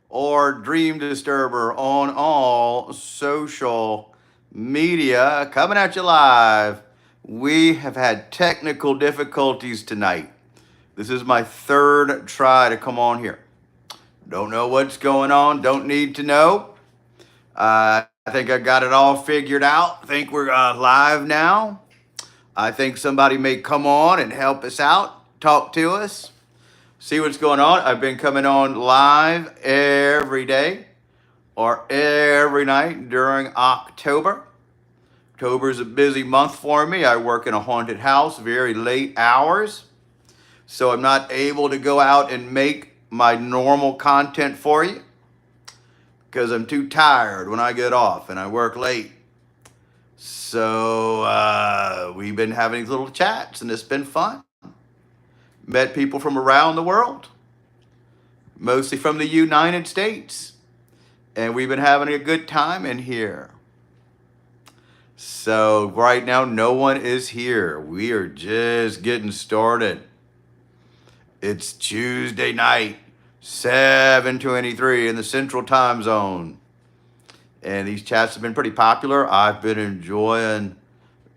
or Dream Disturber on all social media. Coming at you live. We have had technical difficulties tonight. This is my third try to come on here. Don't know what's going on. Don't need to know. I think I got it all figured out. I think we're live now. I think somebody may come on and help us out, talk to us, see what's going on. I've been coming on live every day or every night during October. October is a busy month for me. I work in a haunted house, very late hours. So I'm not able to go out and make my normal content for you because I'm too tired when I get off and I work late. So we've been having these little chats and it's been fun. Met people from around the world, mostly from the United States. And we've been having a good time in here. So right now, no one is here. We are just getting started. It's Tuesday night, 7:23 in the Central Time Zone. And these chats have been pretty popular. I've been enjoying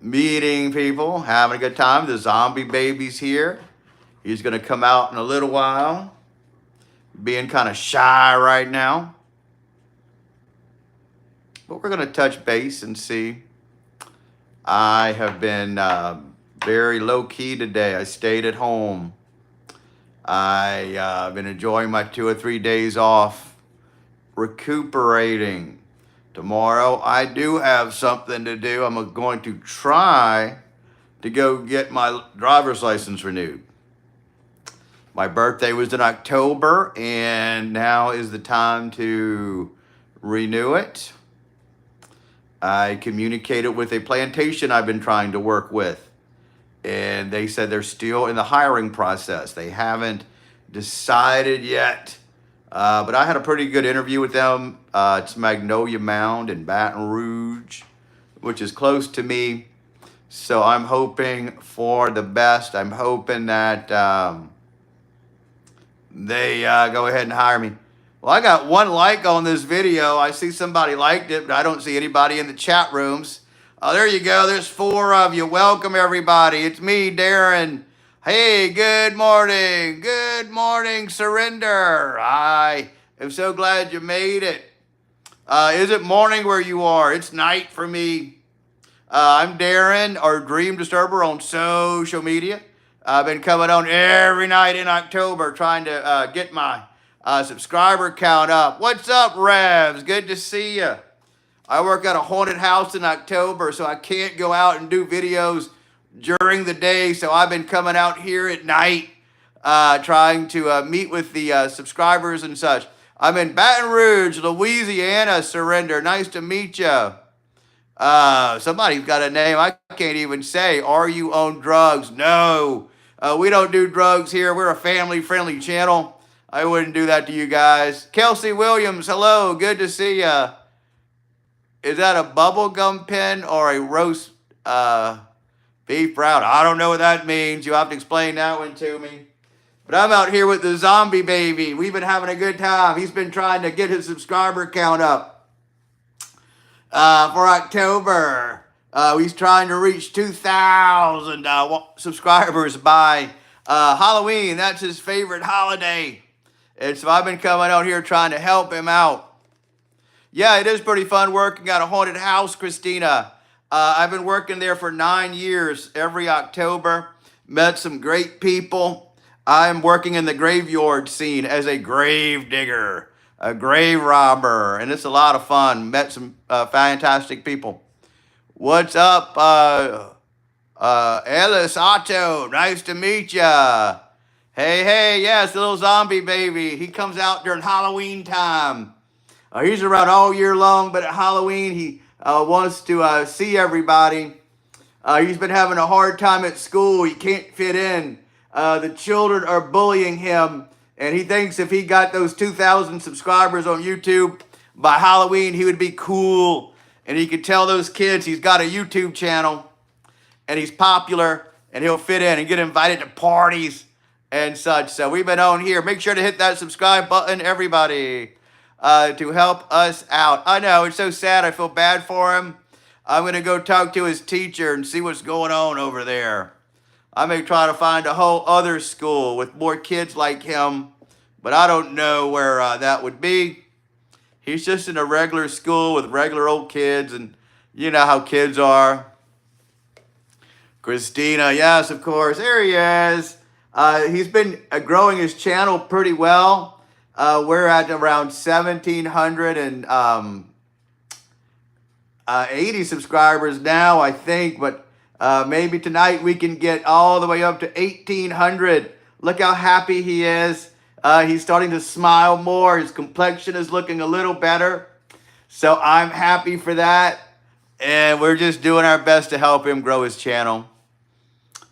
meeting people, having a good time. The zombie baby's here. He's going to come out in a little while. Being kind of shy right now. But we're going to touch base and see. I have been very low-key today. I stayed at home. I've been enjoying my 2 or 3 days off, recuperating. Tomorrow, I do have something to do. I'm going to try to go get my driver's license renewed. My birthday was in October, and now is the time to renew it. I communicated with a plantation I've been trying to work with, and they said they're still in the hiring process. They haven't decided yet, but I had a pretty good interview with them. It's Magnolia Mound in Baton Rouge, which is close to me. So I'm hoping for the best. I'm hoping that they go ahead and hire me. Well, I got one like on this video. I see somebody liked it, but I don't see anybody in the chat rooms. There you go. There's 4 of you. Welcome, everybody. It's me, Darren. Hey, good morning. Good morning, Surrender. I am so glad you made it. Is it morning where you are? It's night for me. I'm Darren, or Dream Disturber on social media. I've been coming on every night in October trying to get my subscriber count up. What's up, Revs? Good to see you. I work at a haunted house in October, so I can't go out and do videos during the day. So I've been coming out here at night trying to meet with the subscribers and such. I'm in Baton Rouge, Louisiana, Surrender. Nice to meet you. Somebody's got a name I can't even say. Are you on drugs? No. We don't do drugs here. We're a family-friendly channel. I wouldn't do that to you guys. Kelsey Williams, hello. Good to see you. Is that a bubblegum pen or a roast beef brown? I don't know what that means. You'll have to explain that one to me. But I'm out here with the zombie baby. We've been having a good time. He's been trying to get his subscriber count up for October. He's trying to reach 2,000 subscribers by Halloween. That's his favorite holiday. And so I've been coming out here trying to help him out. Yeah, it is pretty fun working at a haunted house, Christina. I've been working there for 9 years every October. Met some great people. I'm working in the graveyard scene as a grave digger, a grave robber, and it's a lot of fun. Met some fantastic people. What's up, Ellis Otto? Nice to meet ya. Hey, yeah, it's the little zombie baby. He comes out during Halloween time. He's around all year long, but at Halloween, he wants to see everybody. He's been having a hard time at school. He can't fit in. The children are bullying him, and he thinks if he got those 2,000 subscribers on YouTube by Halloween, he would be cool. And he could tell those kids he's got a YouTube channel, and he's popular, and he'll fit in and get invited to parties and such. So we've been on here. Make sure to hit that subscribe button, everybody. to help us out. I know, it's so sad. I feel bad for him. I'm going to go talk to his teacher and see what's going on over there. I may try to find a whole other school with more kids like him, but I don't know where that would be. He's just in a regular school with regular old kids, and you know how kids are. Christina, yes, of course. There he is. He's been growing his channel pretty well. We're at around 1,780 subscribers now, I think, but maybe tonight we can get all the way up to 1,800. Look how happy he is. He's starting to smile more. His complexion is looking a little better. So I'm happy for that. And we're just doing our best to help him grow his channel.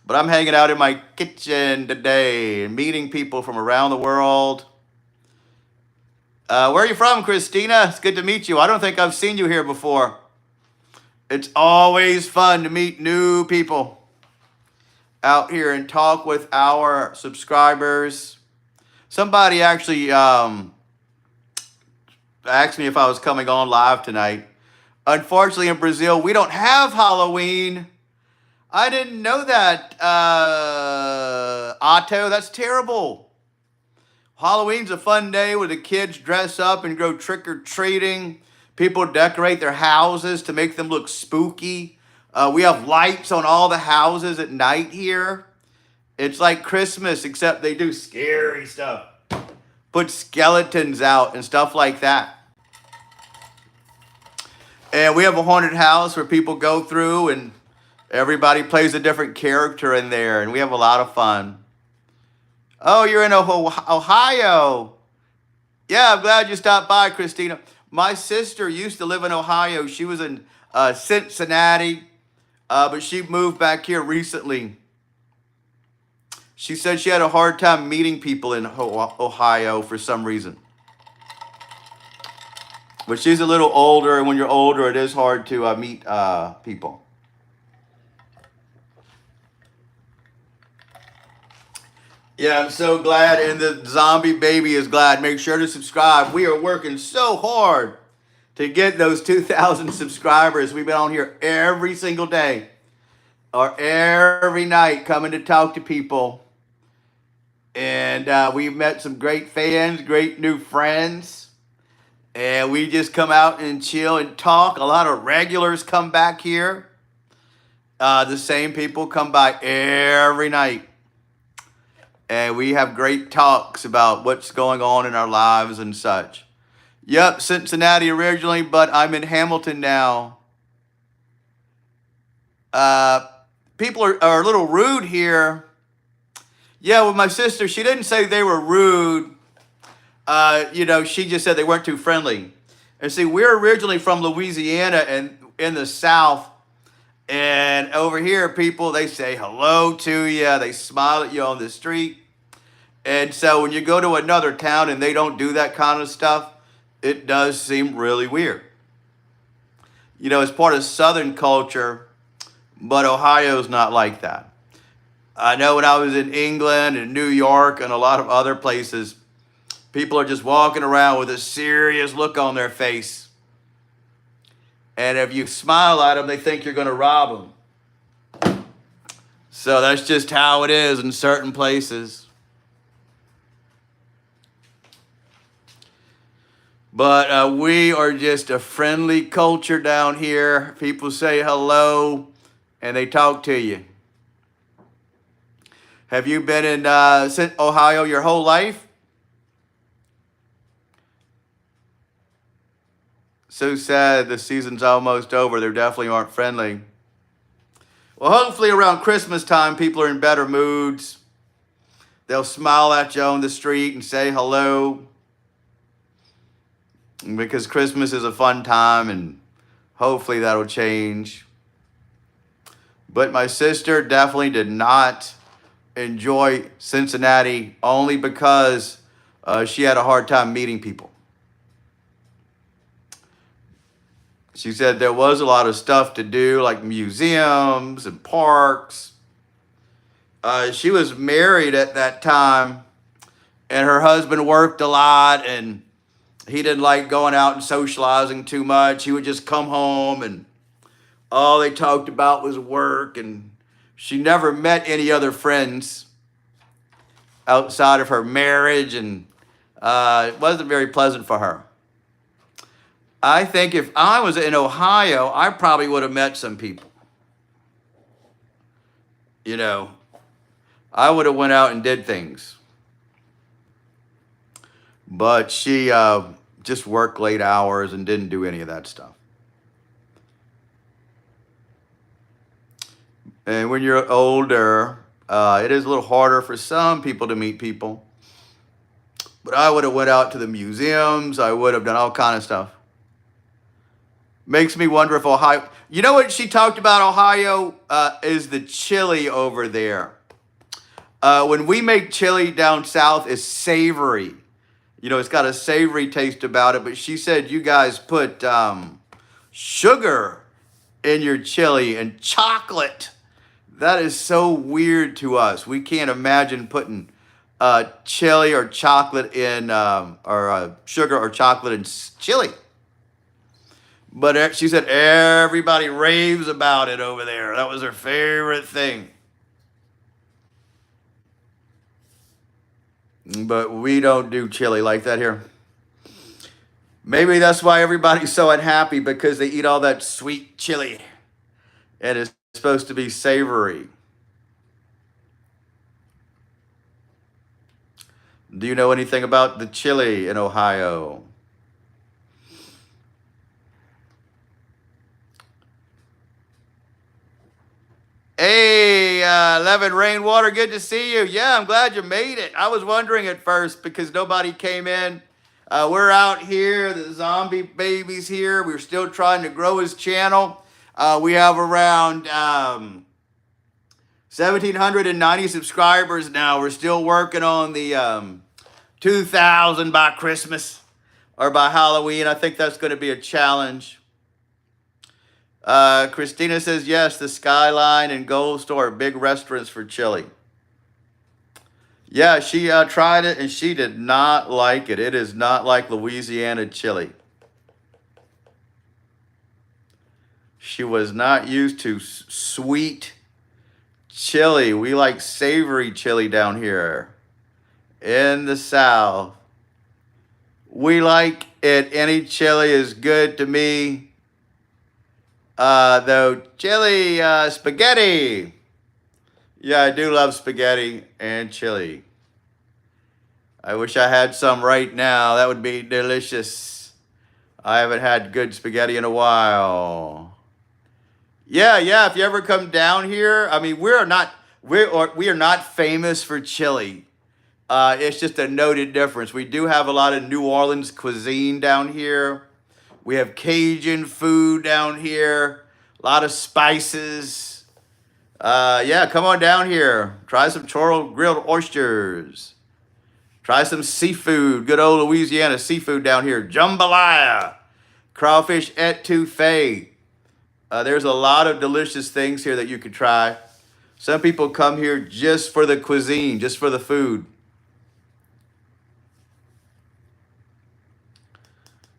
But I'm hanging out in my kitchen today and meeting people from around the world. Where are you from, Christina? It's good to meet you. I don't think I've seen you here before. It's always fun to meet new people out here and talk with our subscribers. Somebody actually asked me if I was coming on live tonight. Unfortunately, in Brazil, we don't have Halloween. I didn't know that, Otto. That's terrible. Halloween's a fun day where the kids dress up and go trick-or-treating. People decorate their houses to make them look spooky. We have lights on all the houses at night here. It's like Christmas, except they do scary stuff. Put skeletons out and stuff like that. And we have a haunted house where people go through and everybody plays a different character in there, and we have a lot of fun. Oh, you're in Ohio. Yeah, I'm glad you stopped by, Christina. My sister used to live in Ohio. She was in Cincinnati, but she moved back here recently. She said she had a hard time meeting people in Ohio for some reason. But she's a little older, and when you're older, it is hard to meet people. Yeah, I'm so glad, and the zombie baby is glad. Make sure to subscribe. We are working so hard to get those 2,000 subscribers. We've been on here every single day or every night coming to talk to people. And we've met some great fans, great new friends. And we just come out and chill and talk. A lot of regulars come back here. The same people come by every night. And we have great talks about what's going on in our lives and such. Yep, Cincinnati originally, but I'm in Hamilton now. People are a little rude here. Yeah, with my sister, she didn't say they were rude. She just said they weren't too friendly. And see, we're originally from Louisiana and in the South. And over here, people, they say hello to you. They smile at you on the street. And so when you go to another town and they don't do that kind of stuff, it does seem really weird. You know, it's part of Southern culture, but Ohio's not like that. I know when I was in England and New York and a lot of other places, people are just walking around with a serious look on their face. And if you smile at them, they think you're going to rob them. So that's just how it is in certain places. But we are just a friendly culture down here. People say hello and they talk to you. Have you been in Ohio your whole life? So sad the season's almost over. They definitely aren't friendly. Well, hopefully around Christmas time, people are in better moods. They'll smile at you on the street and say hello. Because Christmas is a fun time, and hopefully that'll change. But my sister definitely did not enjoy Cincinnati only because she had a hard time meeting people. She said there was a lot of stuff to do, like museums and parks. She was married at that time, and her husband worked a lot, and He didn't like going out and socializing too much. He would just come home and all they talked about was work, and she never met any other friends outside of her marriage, and it wasn't very pleasant for her. I think if I was in Ohio, I probably would have met some people. You know, I would have went out and did things. But she just worked late hours and didn't do any of that stuff. And when you're older, it is a little harder for some people to meet people. But I would have went out to the museums. I would have done all kind of stuff. Makes me wonder if Ohio... You know what she talked about Ohio is the chili over there. When we make chili down south, it's savory. You know, it's got a savory taste about it. But she said you guys put sugar in your chili and chocolate. That is so weird to us. We can't imagine putting chili or chocolate in, or sugar or chocolate in chili. But she said everybody raves about it over there. That was her favorite thing. But we don't do chili like that here. Maybe that's why everybody's so unhappy, because they eat all that sweet chili. And it's supposed to be savory. Do you know anything about the chili in Ohio? Hey, Levin Rainwater, good to see you. Yeah, I'm glad you made it. I was wondering at first because nobody came in. We're out here, the zombie baby's here. We're still trying to grow his channel. We have around 1,790 subscribers now. We're still working on the 2,000 by Christmas or by Halloween. I think that's going to be a challenge. Christina says, yes, the Skyline and Gold Store are big restaurants for chili. Yeah, she tried it and she did not like it. It is not like Louisiana chili. She was not used to sweet chili. We like savory chili down here in the South. We like it. Any chili is good to me. Though chili, spaghetti. Yeah, I do love spaghetti and chili. I wish I had some right now. That would be delicious. I haven't had good spaghetti in a while. Yeah. If you ever come down here, I mean, we are not famous for chili. It's just a noted difference. We do have a lot of New Orleans cuisine down here. We have Cajun food down here. A lot of spices. Yeah, come on down here. Try some Choro grilled oysters. Try some seafood. Good old Louisiana seafood down here. Jambalaya. Crawfish etouffee. There's a lot of delicious things here that you could try. Some people come here just for the cuisine, just for the food.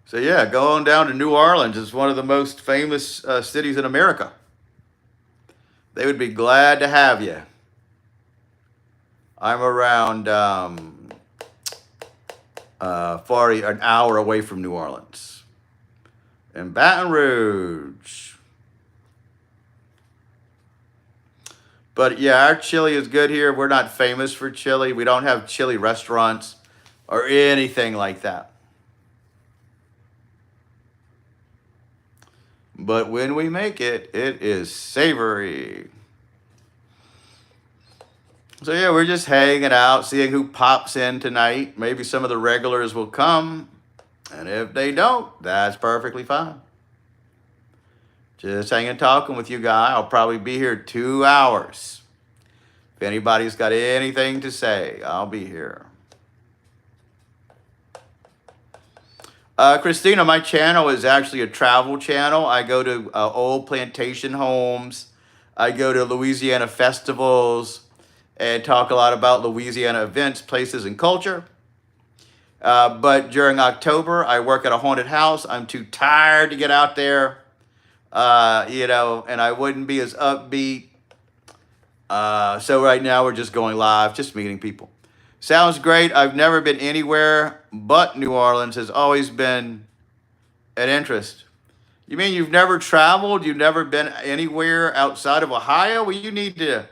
So yeah, go on down to New Orleans. It's one of the most famous cities in America. They would be glad to have you. I'm around an hour away from New Orleans. In Baton Rouge. But yeah, our chili is good here. We're not famous for chili. We don't have chili restaurants or anything like that. But when we make it, it is savory. So yeah, we're just hanging out, seeing who pops in tonight. Maybe some of the regulars will come. And if they don't, that's perfectly fine. Just hanging talking with you guys. I'll probably be here 2 hours. If anybody's got anything to say, I'll be here. Christina, my channel is actually a travel channel. I go to old plantation homes. I go to Louisiana festivals and talk a lot about Louisiana events, places, and culture. But during October, I work at a haunted house. I'm too tired to get out there, and I wouldn't be as upbeat. So right now we're just going live, just meeting people. Sounds great. I've never been anywhere but New Orleans. Has always been an interest. You mean you've never traveled? You've never been anywhere outside of Ohio? Well, you need to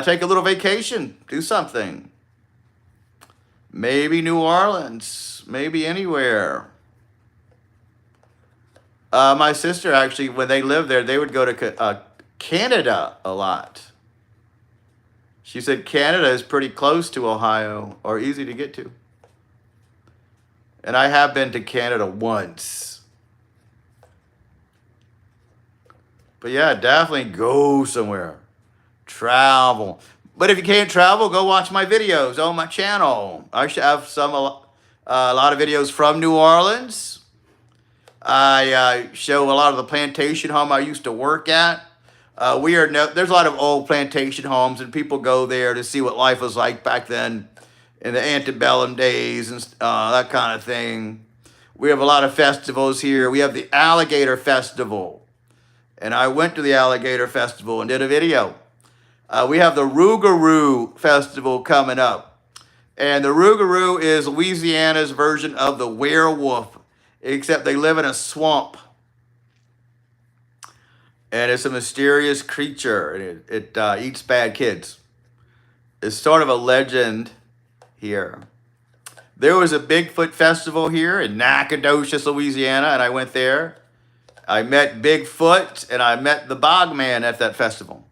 take a little vacation, do something. Maybe New Orleans, maybe anywhere. My sister actually, when they lived there, they would go to Canada a lot. She said Canada is pretty close to Ohio or easy to get to. And I have been to Canada once. But yeah, definitely go somewhere. Travel. But if you can't travel, go watch my videos on my channel. I should have a lot of videos from New Orleans. I show a lot of the plantation home I used to work at. There's a lot of old plantation homes, and people go there to see what life was like back then in the antebellum days and that kind of thing. We have a lot of festivals here. We have the Alligator Festival, and I went to the Alligator Festival and did a video. We have the Rougarou Festival coming up, and the Rougarou is Louisiana's version of the werewolf, except they live in a swamp. And it's a mysterious creature, and it eats bad kids. It's sort of a legend here. There was a Bigfoot festival here in Nacogdoches, Louisiana, and I went there. I met Bigfoot, and I met the Bogman at that festival.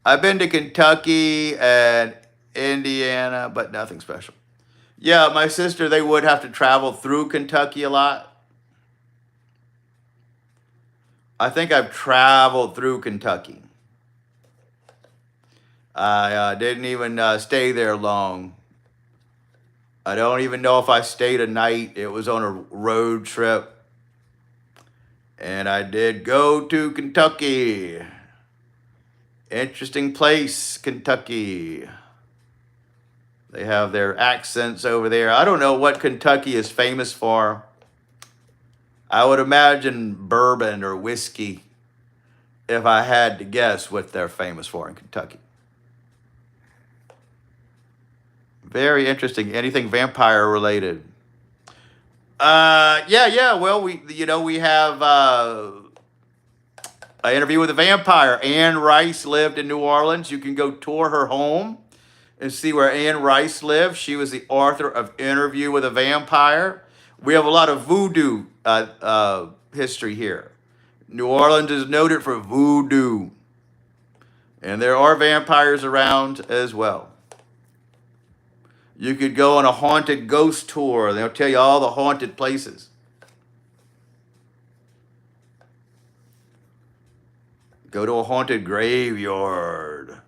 I've been to Kentucky and Indiana, but nothing special. Yeah, my sister, they would have to travel through Kentucky a lot. I think I've traveled through Kentucky. I didn't even stay there long. I don't even know if I stayed a night. It was on a road trip. And I did go to Kentucky. Interesting place, Kentucky. They have their accents over there. I don't know what Kentucky is famous for. I would imagine bourbon or whiskey if I had to guess what they're famous for in Kentucky. Very interesting. Anything vampire related? Yeah. Well, we have an interview with a vampire. Anne Rice lived in New Orleans. You can go tour her home and see where Anne Rice lived. She was the author of Interview with a Vampire. We have a lot of voodoo history here. New Orleans is noted for voodoo. And there are vampires around as well. You could go on a haunted ghost tour. They'll tell you all the haunted places. Go to a haunted graveyard.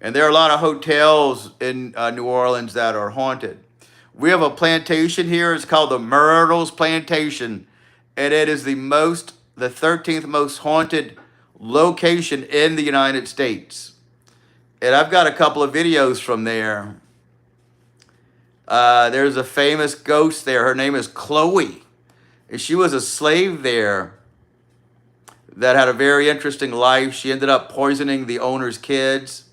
And there are a lot of hotels in New Orleans that are haunted. We have a plantation here. It's called the Myrtles Plantation. And it is the 13th most haunted location in the United States. And I've got a couple of videos from there. There's a famous ghost there. Her name is Chloe. And she was a slave there that had a very interesting life. She ended up poisoning the owner's kids.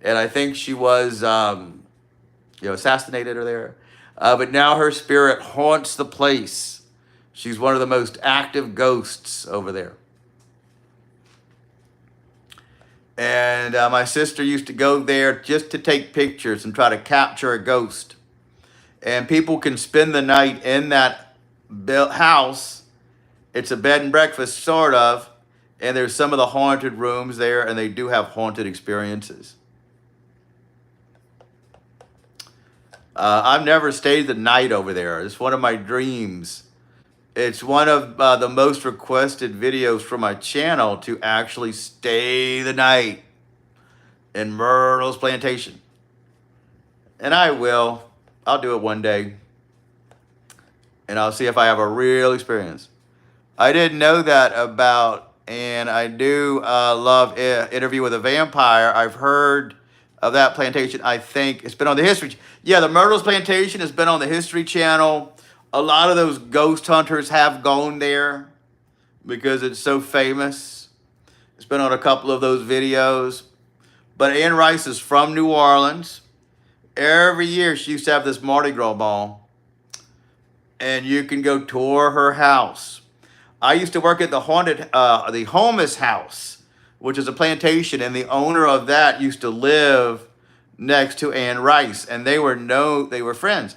And I think she was assassinated her there. But now her spirit haunts the place. She's one of the most active ghosts over there. And my sister used to go there just to take pictures and try to capture a ghost. And people can spend the night in that house. It's a bed and breakfast, sort of. And there's some of the haunted rooms there, and they do have haunted experiences. I've never stayed the night over there. It's one of my dreams. It's one of the most requested videos from my channel to actually stay the night in Myrtles Plantation. And I will. I'll do it one day. And I'll see if I have a real experience. I didn't know that about, and I do love Interview with a Vampire. I've heard of that plantation. I think it's been on the History. Yeah, the Myrtles Plantation has been on the History Channel. A lot of those ghost hunters have gone there because it's so famous. It's been on a couple of those videos. But Anne Rice is from New Orleans. Every year she used to have this Mardi Gras ball, and you can go tour her house. I used to work at the Holmes House, which is a plantation, and the owner of that used to live next to Anne Rice, and they were friends.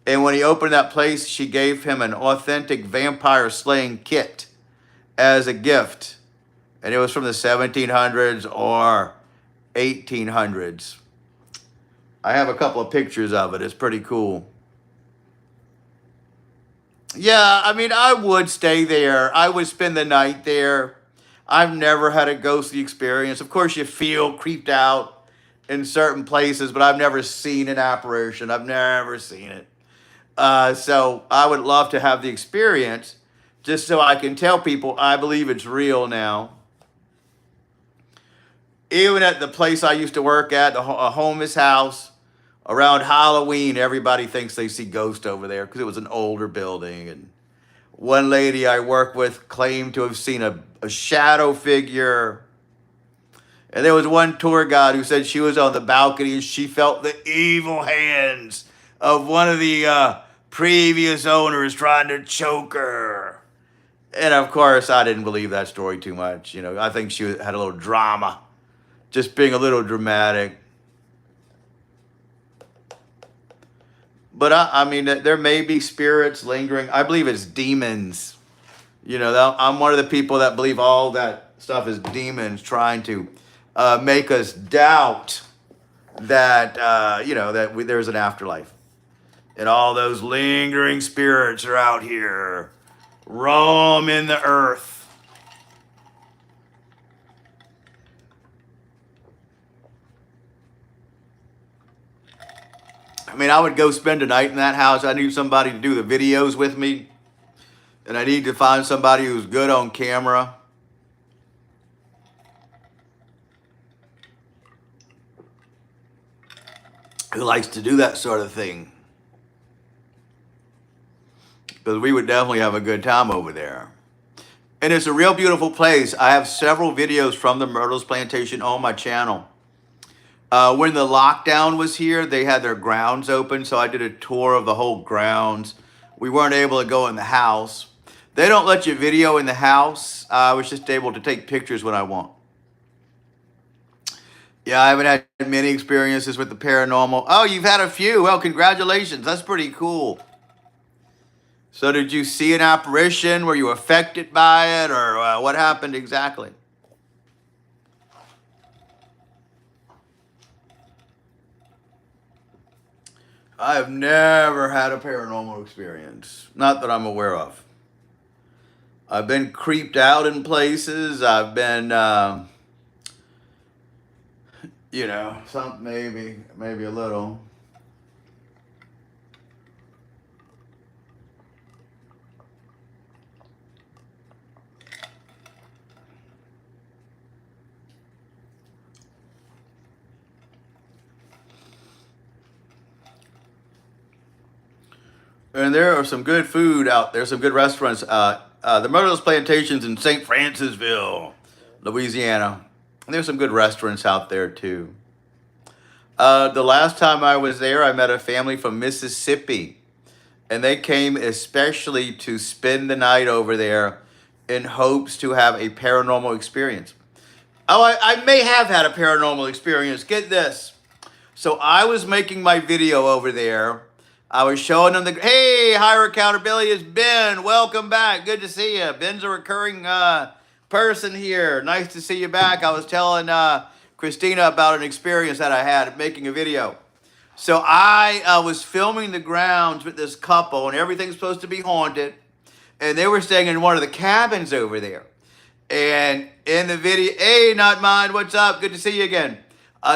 And when he opened that place, she gave him an authentic vampire slaying kit as a gift, and it was from the 1700s or 1800s. I have a couple of pictures of it. It's pretty cool. Yeah, I mean, I would stay there. I would spend the night there. I've never had a ghostly experience. Of course, you feel creeped out in certain places, but I've never seen an apparition. I've never seen it. So I would love to have the experience just so I can tell people I believe it's real now. Even at the place I used to work at, the Holmes House, around Halloween, everybody thinks they see ghosts over there because it was an older building. And one lady I worked with claimed to have seen a shadow figure. And there was one tour guide who said she was on the balcony and she felt the evil hands of one of the previous owners trying to choke her. And of course, I didn't believe that story too much. You know, I think she had a little drama, just being a little dramatic. But I mean, there may be spirits lingering. I believe it's demons. You know, I'm one of the people that believe all that stuff is demons trying to make us doubt that, there's an afterlife. And all those lingering spirits are out here, roaming the earth. I mean, I would go spend a night in that house. I need somebody to do the videos with me. And I need to find somebody who's good on camera. Who likes to do that sort of thing. Because we would definitely have a good time over there. And it's a real beautiful place. I have several videos from the Myrtles Plantation on my channel. When the lockdown was here, they had their grounds open, so I did a tour of the whole grounds. We weren't able to go in the house. They don't let you video in the house. I was just able to take pictures when I want. Yeah, I haven't had many experiences with the paranormal. Oh, you've had a few. Well, congratulations. That's pretty cool. So did you see an apparition? Were you affected by it, or what happened exactly? I have never had a paranormal experience. Not that I'm aware of. I've been creeped out in places. I've been, some maybe a little. And there are some good food out there, some good restaurants. The Myrtles Plantation's in St. Francisville, Louisiana. And there's some good restaurants out there too. The last time I was there, I met a family from Mississippi. And they came especially to spend the night over there in hopes to have a paranormal experience. Oh, I may have had a paranormal experience. Get this. So I was making my video over there. I was showing them hey, Higher Accountability, it's Ben. Welcome back. Good to see you. Ben's a recurring person here. Nice to see you back. I was telling Christina about an experience that I had making a video. So I was filming the grounds with this couple, and everything's supposed to be haunted. And they were staying in one of the cabins over there. And in the video, hey, not mine, what's up? Good to see you again.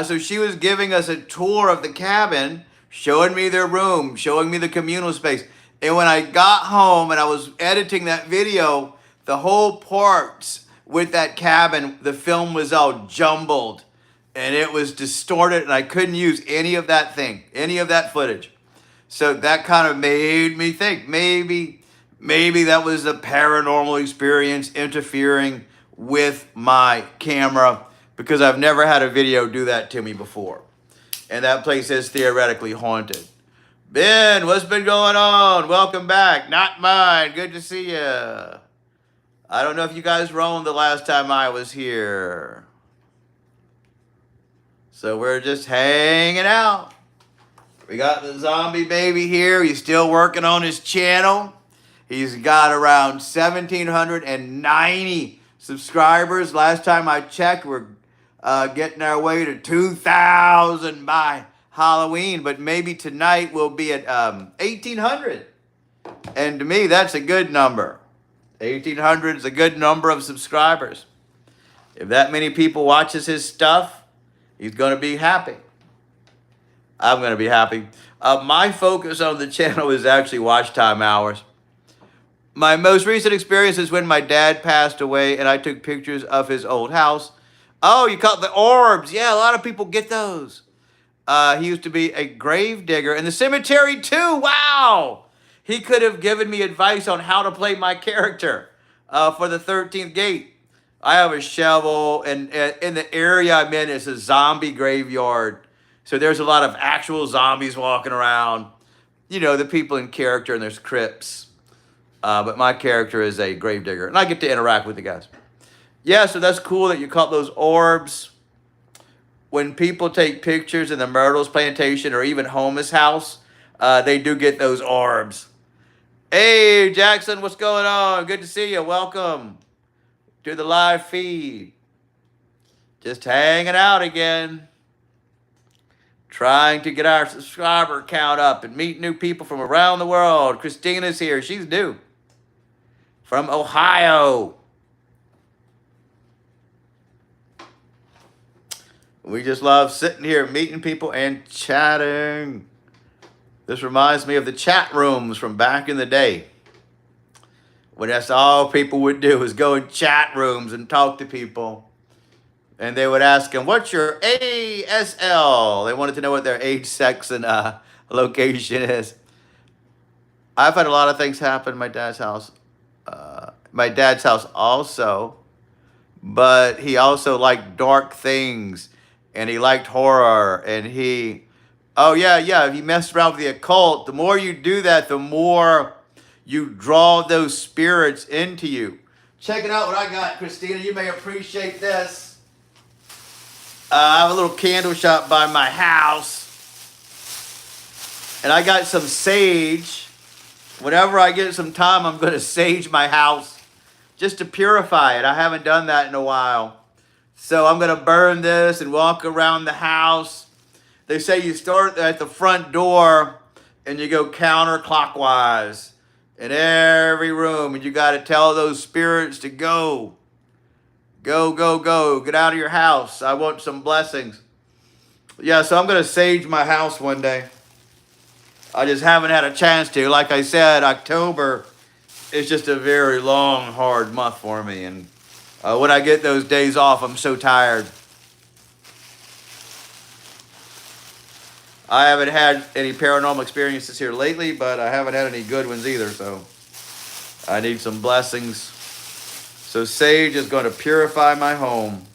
So she was giving us a tour of the cabin, showing me their room, showing me the communal space. And when I got home and I was editing that video, the whole parts with that cabin, the film was all jumbled. and it was distorted, and I couldn't use any of that footage. So that kind of made me think maybe that was a paranormal experience interfering with my camera, because I've never had a video do that to me before. And that place is theoretically haunted. Ben, what's been going on? Welcome back. Not mine. Good to see you. I don't know if you guys roamed the last time I was here. So we're just hanging out. We got the zombie baby here. He's still working on his channel. He's got around 1,790 subscribers. Last time I checked, we're getting our way to 2,000 by Halloween, but maybe tonight we'll be at 1,800. And to me, that's a good number. 1,800 is a good number of subscribers. If that many people watches his stuff, he's going to be happy. I'm going to be happy. My focus on the channel is actually watch time hours. My most recent experience is when my dad passed away and I took pictures of his old house. Oh, you caught the orbs. Yeah, a lot of people get those. He used to be a grave digger in the cemetery too. Wow. He could have given me advice on how to play my character for the 13th gate. I have a shovel, and in the area I'm in is a zombie graveyard. So there's a lot of actual zombies walking around. You know, the people in character, and there's crypts. But my character is a gravedigger, and I get to interact with the guys. Yeah, so that's cool that you caught those orbs. When people take pictures in the Myrtles Plantation or even Homeless House, they do get those orbs. Hey, Jackson, what's going on? Good to see you. Welcome to the live feed. Just hanging out again. Trying to get our subscriber count up and meet new people from around the world. Christina's here. She's new. From Ohio. We just love sitting here, meeting people and chatting. This reminds me of the chat rooms from back in the day, when that's all people would do is go in chat rooms and talk to people. And they would ask them, what's your ASL? They wanted to know what their age, sex, and location is. I've had a lot of things happen in my dad's house. My dad's house also, but he also liked dark things, and he liked horror, and he, oh yeah, if you mess around with the occult, the more you do that, the more you draw those spirits into you. Check it out what I got, Christina. You may appreciate this. I have a little candle shop by my house, and I got some sage. Whenever I get some time, I'm going to sage my house just to purify it. I haven't done that in a while. So I'm going to burn this and walk around the house. They say you start at the front door and you go counterclockwise in every room, and you got to tell those spirits to go. Go, go, go. Get out of your house. I want some blessings. Yeah, so I'm going to sage my house one day. I just haven't had a chance to. Like I said, October is just a very long, hard month for me. And when I get those days off, I'm so tired. I haven't had any paranormal experiences here lately, but I haven't had any good ones either. So I need some blessings. So sage is going to purify my home.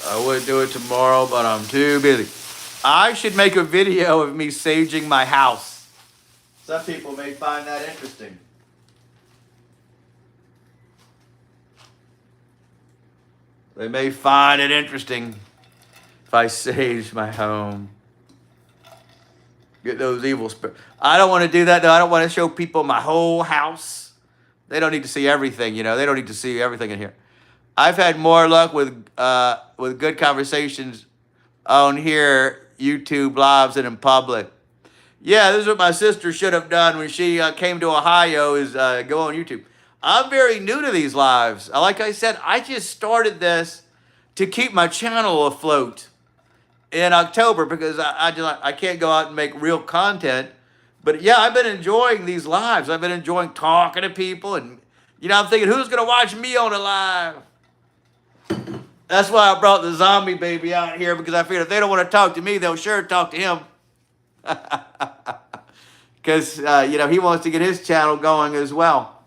I would do it tomorrow, but I'm too busy. I should make a video of me saging my house. Some people may find that interesting. They may find it interesting if I sage my home. Get those evil spirits. I don't want to do that, though. I don't want to show people my whole house. They don't need to see everything, you know. They don't need to see everything in here. I've had more luck with good conversations on here, YouTube lives, and in public. Yeah, this is what my sister should have done when she came to Ohio, is go on YouTube. I'm very new to these lives. Like I said, I just started this to keep my channel afloat in October, because I can't go out and make real content. But yeah, I've been enjoying these lives. I've been enjoying talking to people and, You know, I'm thinking, who's going to watch me on the live? That's why I brought the zombie baby out here, because I figured if they don't want to talk to me, they'll sure talk to him. Because, you know, he wants to get his channel going as well.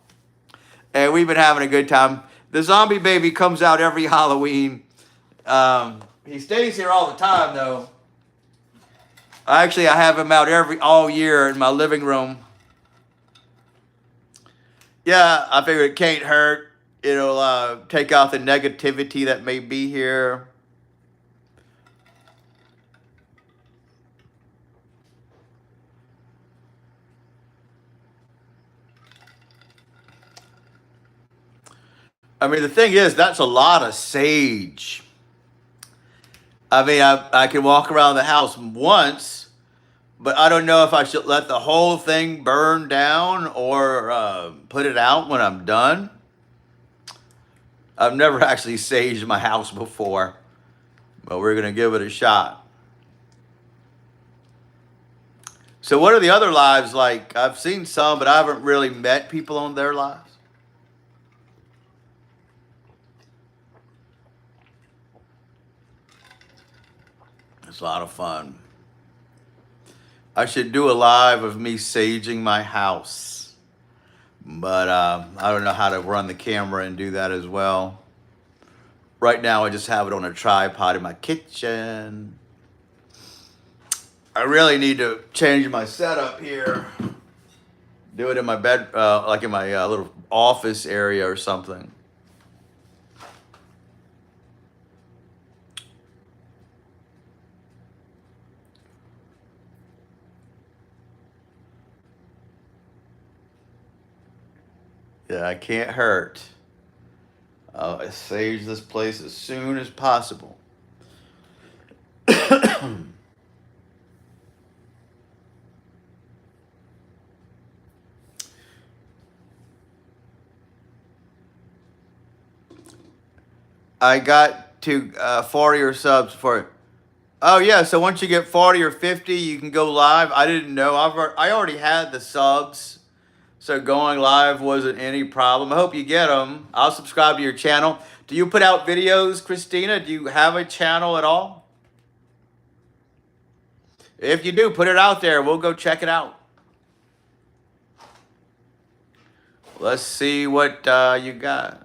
And we've been having a good time. The zombie baby comes out every Halloween. He stays here all the time, though. Actually, I have him out all year in my living room. Yeah, I figured it can't hurt. It'll take out the negativity that may be here. I mean, the thing is, that's a lot of sage. I mean, I can walk around the house once, but I don't know if I should let the whole thing burn down or put it out when I'm done. I've never actually saged my house before, but we're going to give it a shot. So what are the other lives like? I've seen some, but I haven't really met people on their lives. It's a lot of fun. I should do a live of me saging my house, but I don't know how to run the camera and do that as well. Right now, I just have it on a tripod in my kitchen. I really need to change my setup here. Do it in my bed, like in my little office area or something. Yeah, I can't hurt. I'll sage this place as soon as possible. I got to 40 or subs for it. Oh yeah, so once you get 40 or 50, you can go live. I didn't know. I already had the subs, so going live wasn't any problem. I hope you get them. I'll subscribe to your channel. Do you put out videos, Christina? Do you have a channel at all? If you do, put it out there. We'll go check it out. Let's see what you got.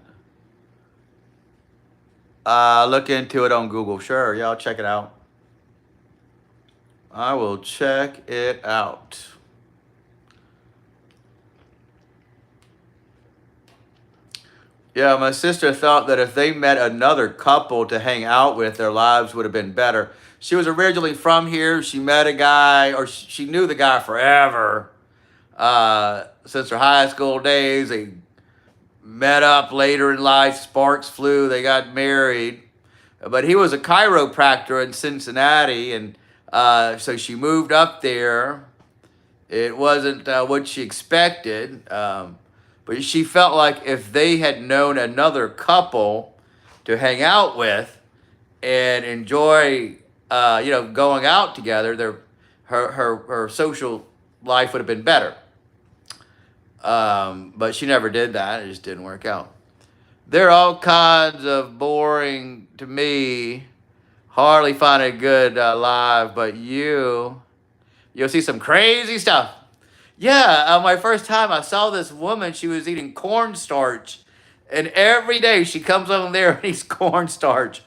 Look into it on Google. Sure, yeah, I'll check it out. I will check it out. Yeah, my sister thought that if they met another couple to hang out with, their lives would have been better. She was originally from here. She met a guy, or she knew the guy forever. Since her high school days, they met up later in life. Sparks flew. They got married. But he was a chiropractor in Cincinnati, and so she moved up there. It wasn't what she expected. But she felt like if they had known another couple to hang out with and enjoy, going out together, her social life would have been better. But she never did that. It just didn't work out. There are all kinds of boring to me. Hardly find a good live, but you'll see some crazy stuff. Yeah, my first time I saw this woman, she was eating cornstarch. And every day she comes on there and eats cornstarch.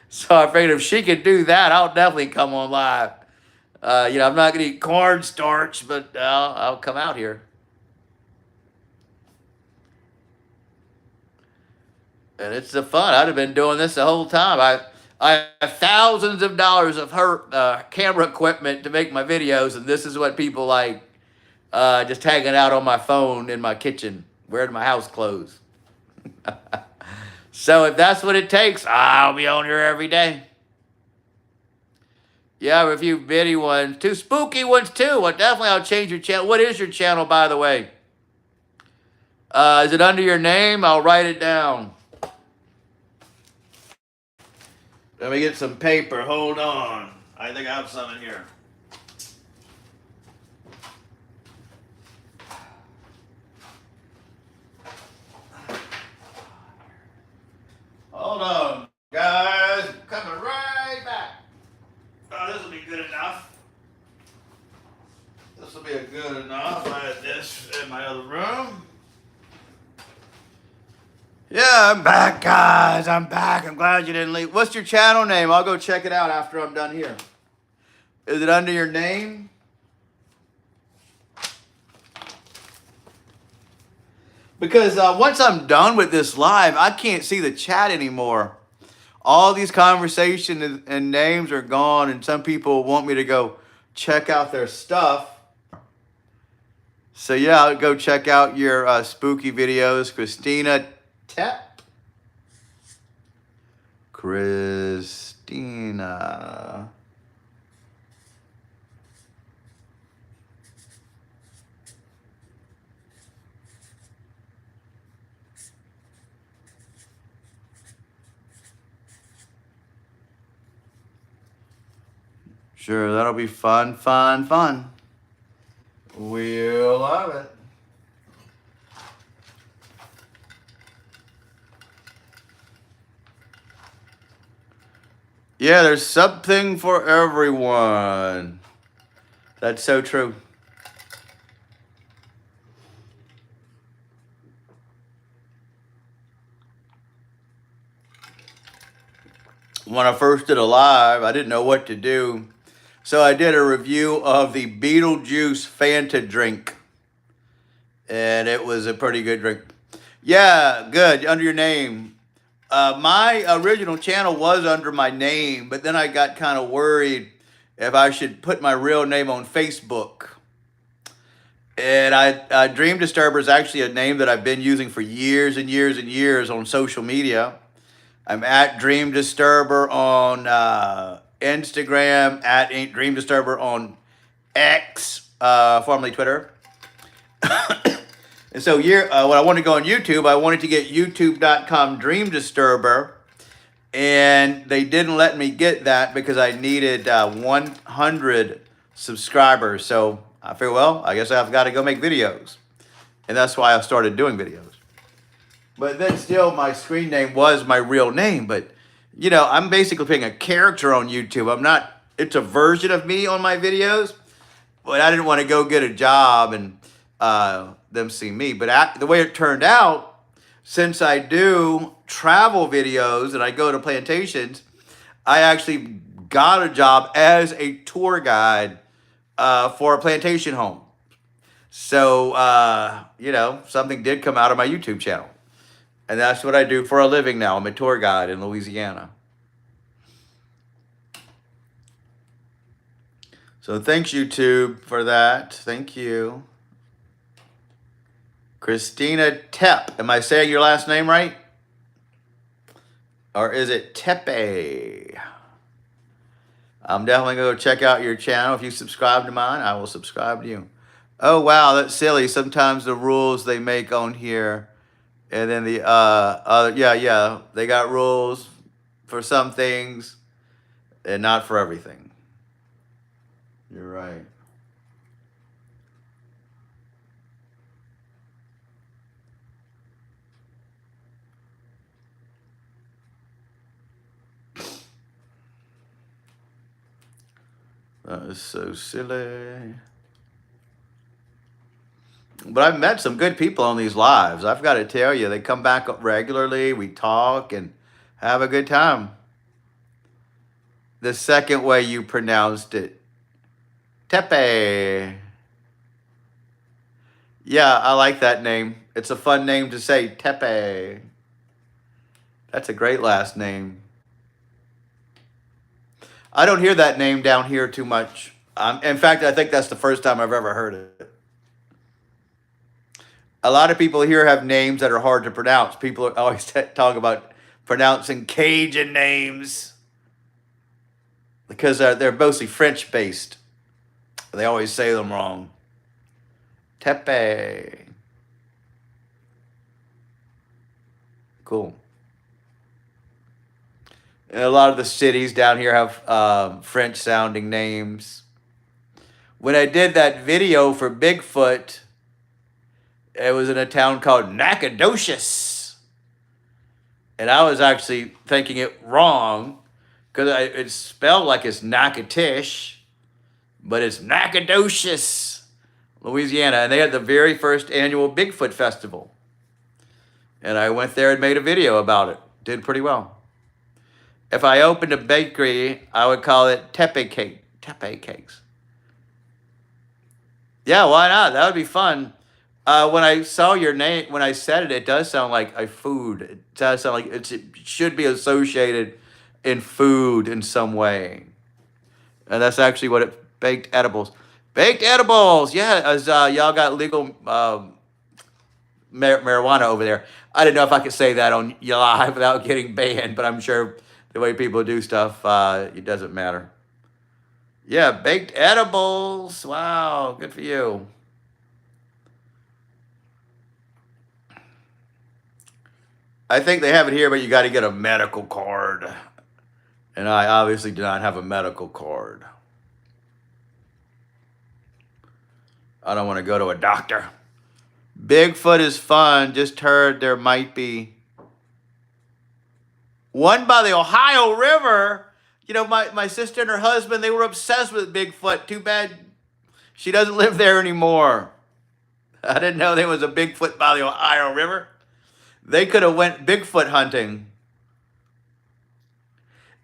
So I figured if she could do that, I'll definitely come on live. I'm not going to eat cornstarch, but I'll come out here. And it's the fun. I'd have been doing this the whole time. I have thousands of dollars of her camera equipment to make my videos, and this is what people like. Just hanging out on my phone in my kitchen, wearing my house clothes. So if that's what it takes, I'll be on here every day. Yeah, a few bitty ones, 2 spooky ones too. Well, definitely I'll change your channel. What is your channel, by the way? Is it under your name? I'll write it down. Let me get some paper. Hold on. I think I have some in here. This will be a good enough. I had this in my other room. Yeah, I'm back, guys. I'm back. I'm glad you didn't leave. What's your channel name? I'll go check it out after I'm done here. Is it under your name? Because once I'm done with this live, I can't see the chat anymore. All these conversations and names are gone, and some people want me to go check out their stuff. So yeah, I'll go check out your spooky videos. Christina Tep. Christina. Sure, that'll be fun, fun, fun. We'll love it. Yeah, there's something for everyone. That's so true. When I first did a live, I didn't know what to do. So I did a review of the Beetlejuice Fanta drink. And it was a pretty good drink. Yeah, good. Under your name. My original channel was under my name, but then I got kind of worried if I should put my real name on Facebook. And Dream Disturber is actually a name that I've been using for years and years and years on social media. I'm at Dream Disturber on Instagram, at Dream Disturber on X, formerly Twitter. And so when I wanted to go on YouTube, I wanted to get youtube.com Dream Disturber, and they didn't let me get that because I needed 100 subscribers. So I figured, well, I guess I've got to go make videos. And that's why I started doing videos. But then still, my screen name was my real name. But, you know, I'm basically playing a character on YouTube. It's a version of me on my videos. But I didn't want to go get a job and them see me. But the way it turned out, since I do travel videos and I go to plantations, I actually got a job as a tour guide for a plantation home. So, you know, something did come out of my YouTube channel. And that's what I do for a living now. I'm a tour guide in Louisiana. So thanks, YouTube, for that. Thank you. Christina Tep. Am I saying your last name right? Or is it Tepe? I'm definitely going to check out your channel. If you subscribe to mine, I will subscribe to you. Oh, wow, that's silly. Sometimes the rules they make on here, and then the other, they got rules for some things and not for everything. You're right. That is so silly. But I've met some good people on these lives. I've got to tell you, they come back regularly. We talk and have a good time. The second way you pronounced it, Tepe. Yeah, I like that name. It's a fun name to say, Tepe. That's a great last name. I don't hear that name down here too much. In fact, I think that's the first time I've ever heard it. A lot of people here have names that are hard to pronounce. People always talk about pronouncing Cajun names because they're mostly French-based. They always say them wrong. Tepe. Cool. And a lot of the cities down here have French-sounding names. When I did that video for Bigfoot, it was in a town called Nacogdoches. And I was actually thinking it wrong because it's spelled like it's Natchitoches, but it's Nacogdoches. Louisiana, and they had the very first annual Bigfoot Festival. And I went there and made a video about it. Did pretty well. If I opened a bakery, I would call it Tepe Cake. Tepe Cakes. Yeah, why not? That would be fun. When I saw your name, when I said it, it does sound like a food. It does sound like it should be associated in food in some way. And that's actually what it, baked edibles. Baked edibles, yeah, as y'all got legal marijuana over there. I didn't know if I could say that on live without getting banned, but I'm sure the way people do stuff, it doesn't matter. Yeah, baked edibles. Wow, good for you. I think they have it here, but you got to get a medical card. And I obviously do not have a medical card. I don't want to go to a doctor. Bigfoot is fun. Just heard there might be one by the Ohio River. You know, my sister and her husband, they were obsessed with Bigfoot. Too bad she doesn't live there anymore. I didn't know there was a Bigfoot by the Ohio River. They could have went Bigfoot hunting.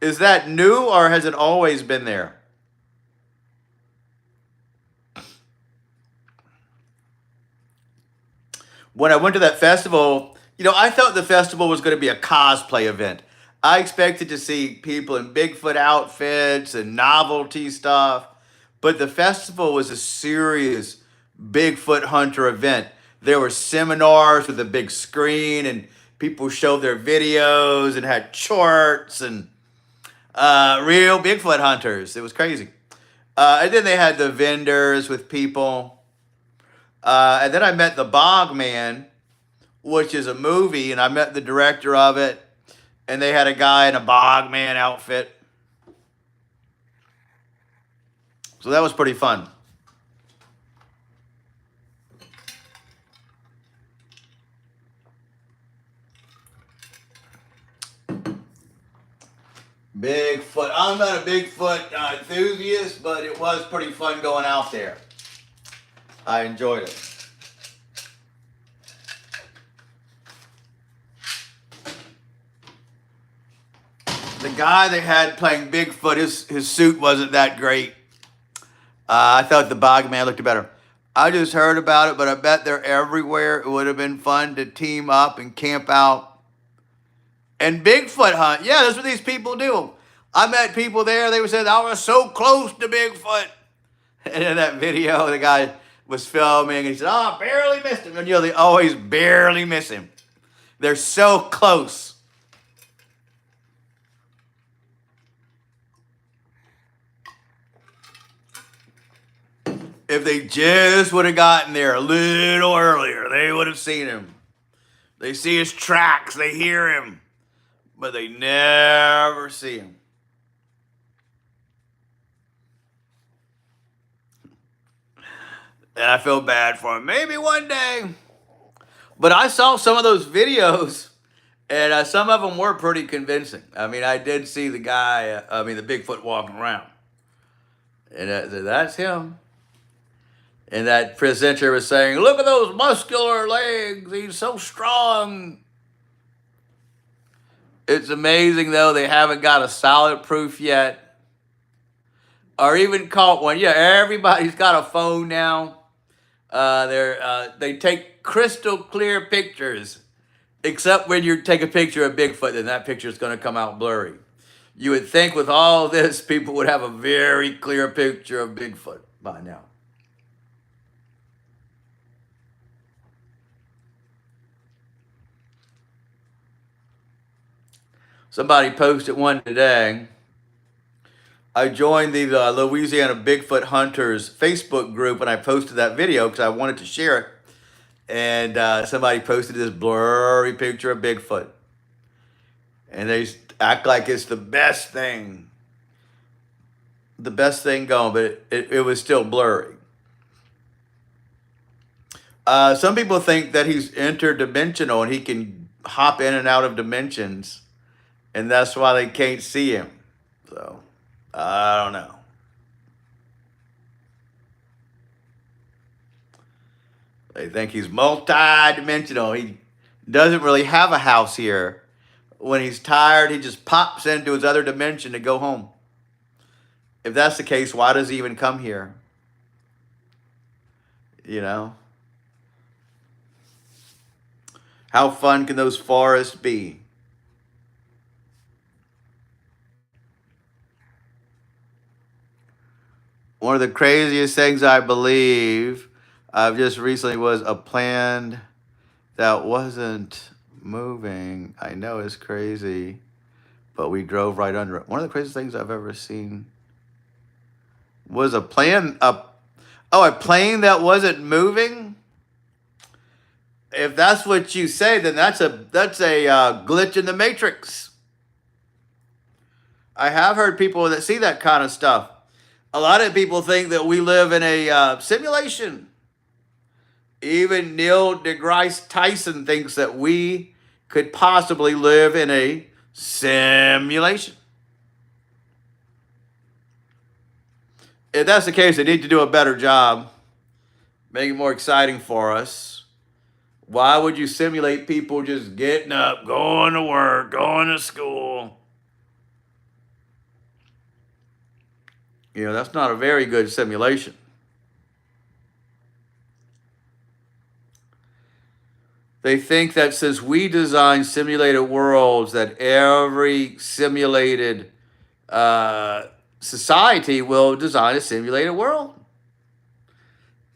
Is that new or has it always been there? When I went to that festival, you know, I thought the festival was going to be a cosplay event. I expected to see people in Bigfoot outfits and novelty stuff, but the festival was a serious Bigfoot hunter event. There were seminars with a big screen and people showed their videos and had charts and real Bigfoot hunters. It was crazy. And then they had the vendors with people. And then I met The Bogman, which is a movie, and I met the director of it. And they had a guy in a Bogman outfit. So that was pretty fun. Bigfoot. I'm not a Bigfoot enthusiast, but it was pretty fun going out there. I enjoyed it. The guy they had playing Bigfoot, his suit wasn't that great. I thought the Bogman looked better. I just heard about it, but I bet they're everywhere. It would have been fun to team up and camp out and Bigfoot hunt. Yeah, that's what these people do. I met people there. They were saying, I was so close to Bigfoot. And in that video, the guy was filming. And he said, oh, I barely missed him. And you know, they always barely miss him. They're so close. If they just would have gotten there a little earlier, they would have seen him. They see his tracks, they hear him, but they never see him. And I feel bad for him. Maybe one day. But I saw some of those videos, and some of them were pretty convincing. I mean, I did see the guy, the Bigfoot walking around. And that's him. And that presenter was saying, look at those muscular legs. He's so strong. It's amazing, though, they haven't got a solid proof yet. Or even caught one. Yeah, everybody's got a phone now. They take crystal clear pictures. Except when you take a picture of Bigfoot, then that picture is going to come out blurry. You would think with all this, people would have a very clear picture of Bigfoot by now. Somebody posted one today. I joined the Louisiana Bigfoot Hunters Facebook group and I posted that video because I wanted to share it. And somebody posted this blurry picture of Bigfoot. And they act like it's the best thing. The best thing going, but it was still blurry. Some people think that he's interdimensional and he can hop in and out of dimensions. And that's why they can't see him. So, I don't know. They think he's multi-dimensional. He doesn't really have a house here. When he's tired, he just pops into his other dimension to go home. If that's the case, why does he even come here? You know? How fun can those forests be? One of the craziest things I believe I've just recently was a plan that wasn't moving. I know it's crazy, but we drove right under it. One of the craziest things I've ever seen was a plane that wasn't moving. If that's what you say, then that's a glitch in the matrix. I have heard people that see that kind of stuff. A lot of people think that we live in a simulation. Even Neil deGrasse Tyson thinks that we could possibly live in a simulation. If that's the case, they need to do a better job, make it more exciting for us. Why would you simulate people just getting up, going to work, going to school? You know, that's not a very good simulation. They think that since we design simulated worlds, that every simulated society will design a simulated world.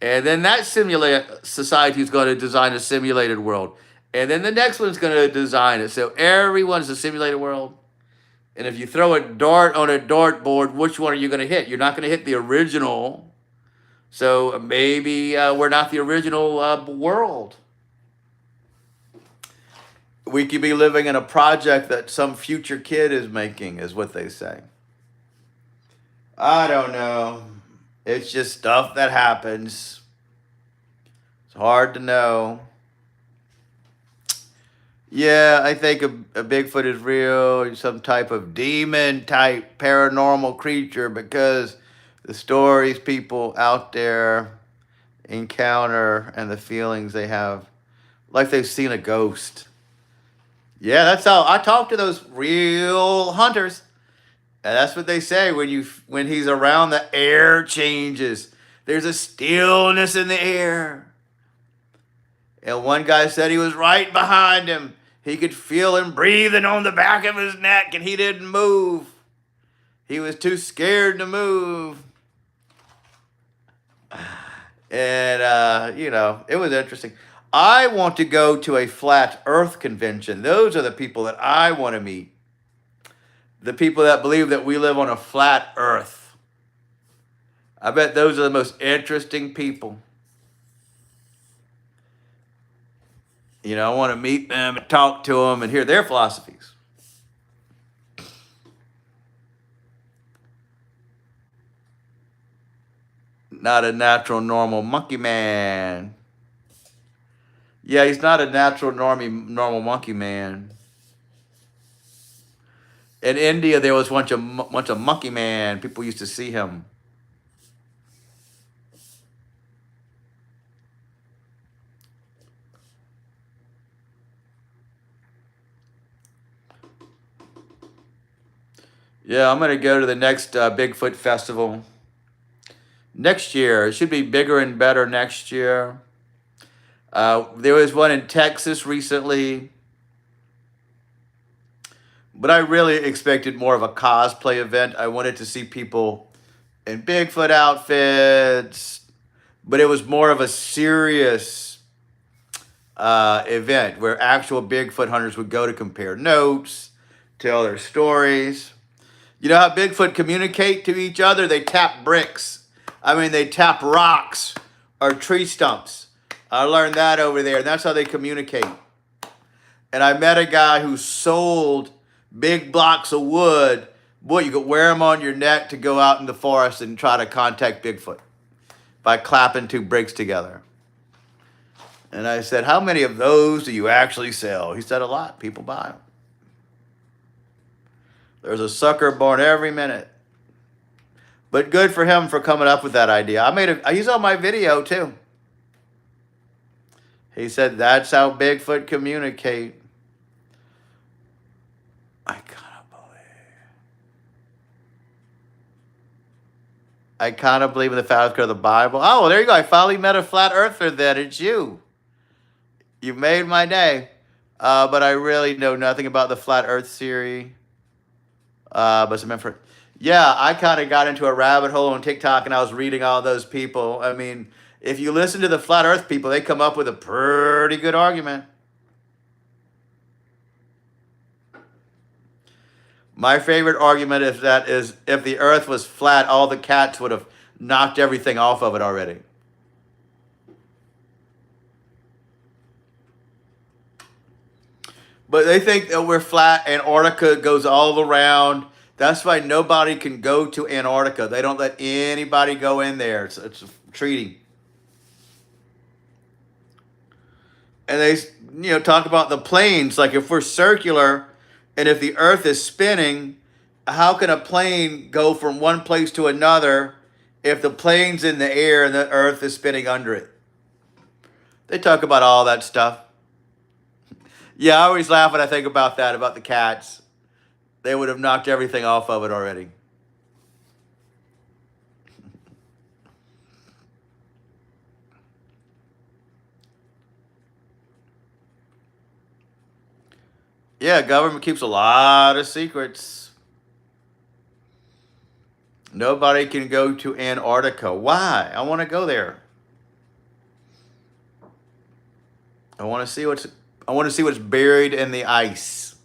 And then that society is going to design a simulated world. And then the next one's going to design it. So everyone's a simulated world. And if you throw a dart on a dartboard, which one are you going to hit? You're not going to hit the original. So maybe we're not the original world. We could be living in a project that some future kid is making, is what they say. I don't know. It's just stuff that happens. It's hard to know. Yeah, I think a Bigfoot is real, some type of demon type paranormal creature, because the stories people out there encounter and the feelings they have, like they've seen a ghost. Yeah, that's how I talk to those real hunters. And that's what they say when he's around, the air changes. There's a stillness in the air. And one guy said he was right behind him. He could feel him breathing on the back of his neck, and he didn't move. He was too scared to move. And, it was interesting. I want to go to a flat earth convention. Those are the people that I want to meet. The people that believe that we live on a flat earth. I bet those are the most interesting people. I want to meet them and talk to them and hear their philosophies. Not a natural, normal monkey man. Yeah, he's not a natural, normal monkey man. In India, there was a bunch of monkey man. People used to see him. Yeah, I'm going to go to the next Bigfoot festival next year. It should be bigger and better next year. There was one in Texas recently, but I really expected more of a cosplay event. I wanted to see people in Bigfoot outfits, but it was more of a serious event where actual Bigfoot hunters would go to compare notes, tell their stories. You know how Bigfoot communicate to each other? They tap bricks. They tap rocks or tree stumps. I learned that over there, and that's how they communicate. And I met a guy who sold big blocks of wood. Boy, you could wear them on your neck to go out in the forest and try to contact Bigfoot by clapping two bricks together. And I said, how many of those do you actually sell? He said, a lot. People buy them. There's a sucker born every minute. But good for him for coming up with that idea. He's on my video too. He said that's how Bigfoot communicate. I kind of believe in the fact of the Bible. Oh, well, there you go. I finally met a flat earther then. It's you. You made my day. But I really know nothing about the flat earth theory. But some info. Yeah, I kind of got into a rabbit hole on TikTok and I was reading all those people. I mean, if you listen to the flat earth people, they come up with a pretty good argument. My favorite argument is that is if the earth was flat, all the cats would have knocked everything off of it already. But they think that we're flat. Antarctica goes all around. That's why nobody can go to Antarctica. They don't let anybody go in there. It's a treaty. And they talk about the planes. Like if we're circular and if the earth is spinning, how can a plane go from one place to another if the plane's in the air and the earth is spinning under it? They talk about all that stuff. Yeah, I always laugh when I think about that, about the cats. They would have knocked everything off of it already. Yeah, government keeps a lot of secrets. Nobody can go to Antarctica. Why? I want to go there. I want to see what's buried in the ice.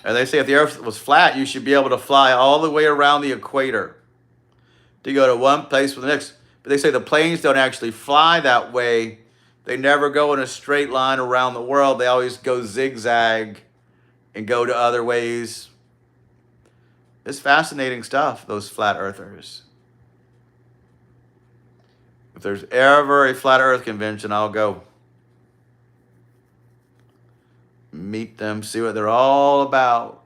And they say if the earth was flat, you should be able to fly all the way around the equator to go to one place for the next. But they say the planes don't actually fly that way. They never go in a straight line around the world. They always go zigzag and go to other ways. It's fascinating stuff, those flat earthers. If there's ever a flat earth convention, I'll go. Meet them, see what they're all about.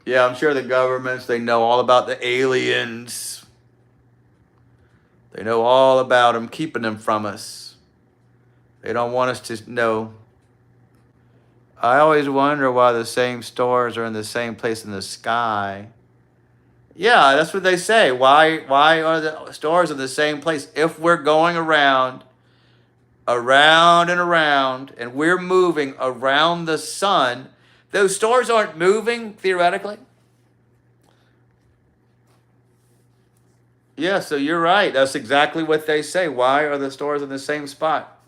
Yeah, I'm sure the governments, they know all about the aliens. They know all about them, keeping them from us. They don't want us to know. I always wonder why the same stars are in the same place in the sky. Yeah, that's what they say. Why are the stars in the same place? If we're going around and around, and we're moving around the sun, those stars aren't moving, theoretically. Yeah, so you're right. That's exactly what they say. Why are the stars in the same spot?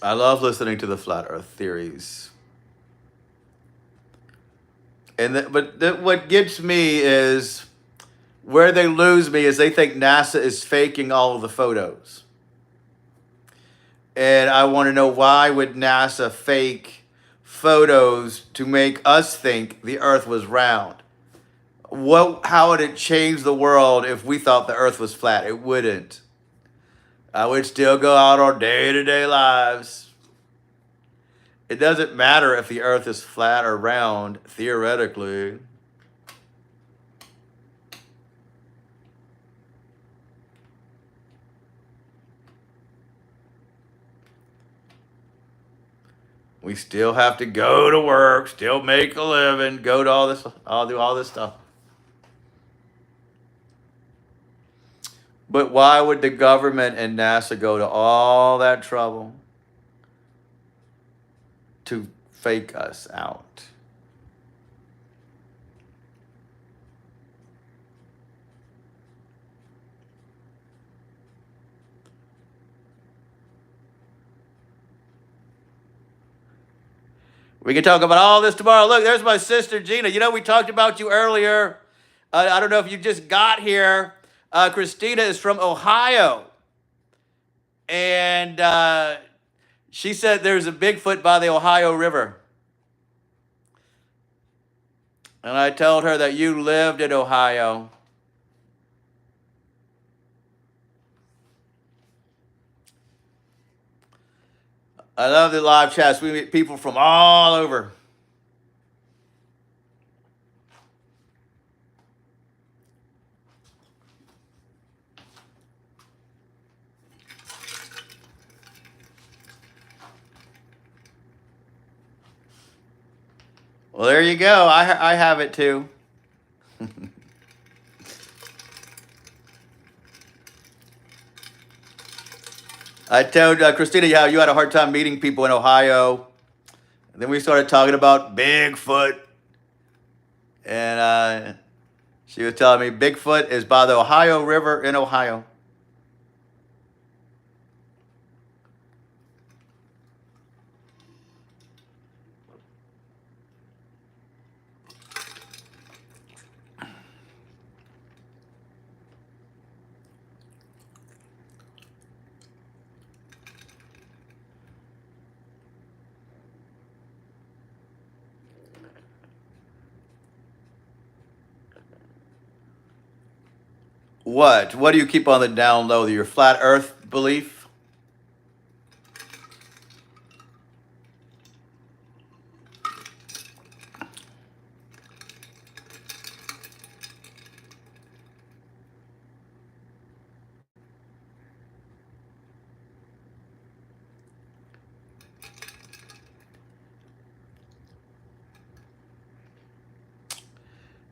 I love listening to the flat earth theories. But what gets me is, where they lose me is they think NASA is faking all of the photos. And I want to know, why would NASA fake photos to make us think the earth was round? How would it change the world if we thought the earth was flat? It wouldn't. I would still go out our day-to-day lives. It doesn't matter if the earth is flat or round, theoretically. We still have to go to work, still make a living, go to all this, I'll do all this stuff. But why would the government and NASA go to all that trouble to fake us out? We can talk about all this tomorrow. Look, there's my sister, Gina. You know, we talked about you earlier. I don't know if you just got here. Christina is from Ohio. And She said there's a Bigfoot by the Ohio River. And I told her that you lived in Ohio. I love the live chats. We meet people from all over. Well, there you go. I have it too. I told Christina how you had a hard time meeting people in Ohio. And then we started talking about Bigfoot. And she was telling me Bigfoot is by the Ohio River in Ohio. What? What do you keep on the down low? Your flat earth belief?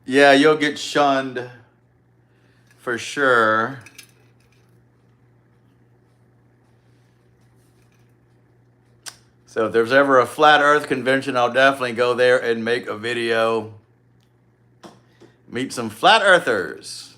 Yeah, you'll get shunned for sure. So if there's ever a flat earth convention, I'll definitely go there and make a video. Meet some flat earthers.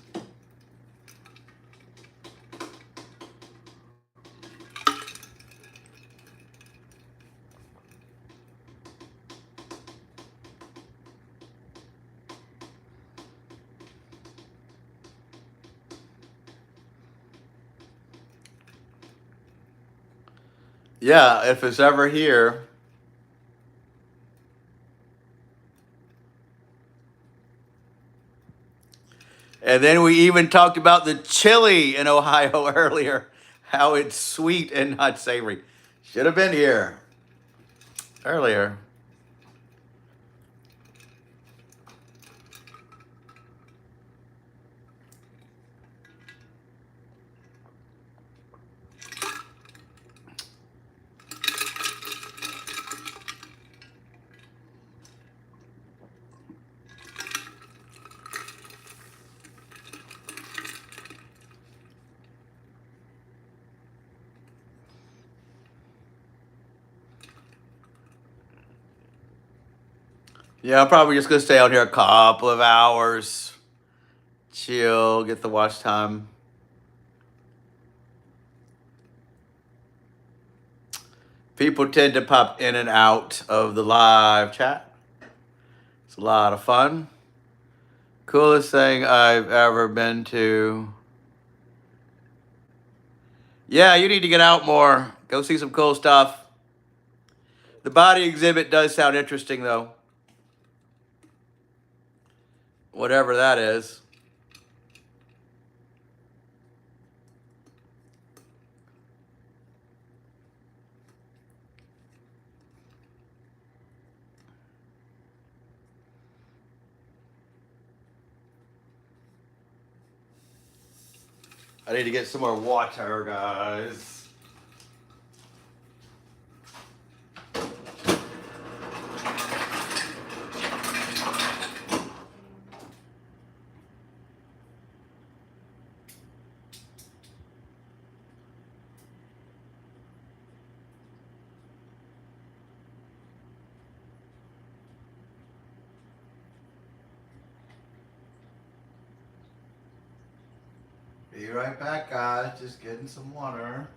Yeah, if it's ever here. And then we even talked about the chili in Ohio earlier, how it's sweet and not savory. Should have been here earlier. Yeah, I'm probably just gonna stay out here a couple of hours, chill, get the watch time. People tend to pop in and out of the live chat. It's a lot of fun. Coolest thing I've ever been to. Yeah, you need to get out more. Go see some cool stuff. The body exhibit does sound interesting, though. Whatever that is. I need to get some more water, guys. Be right back, guys. Just getting some water.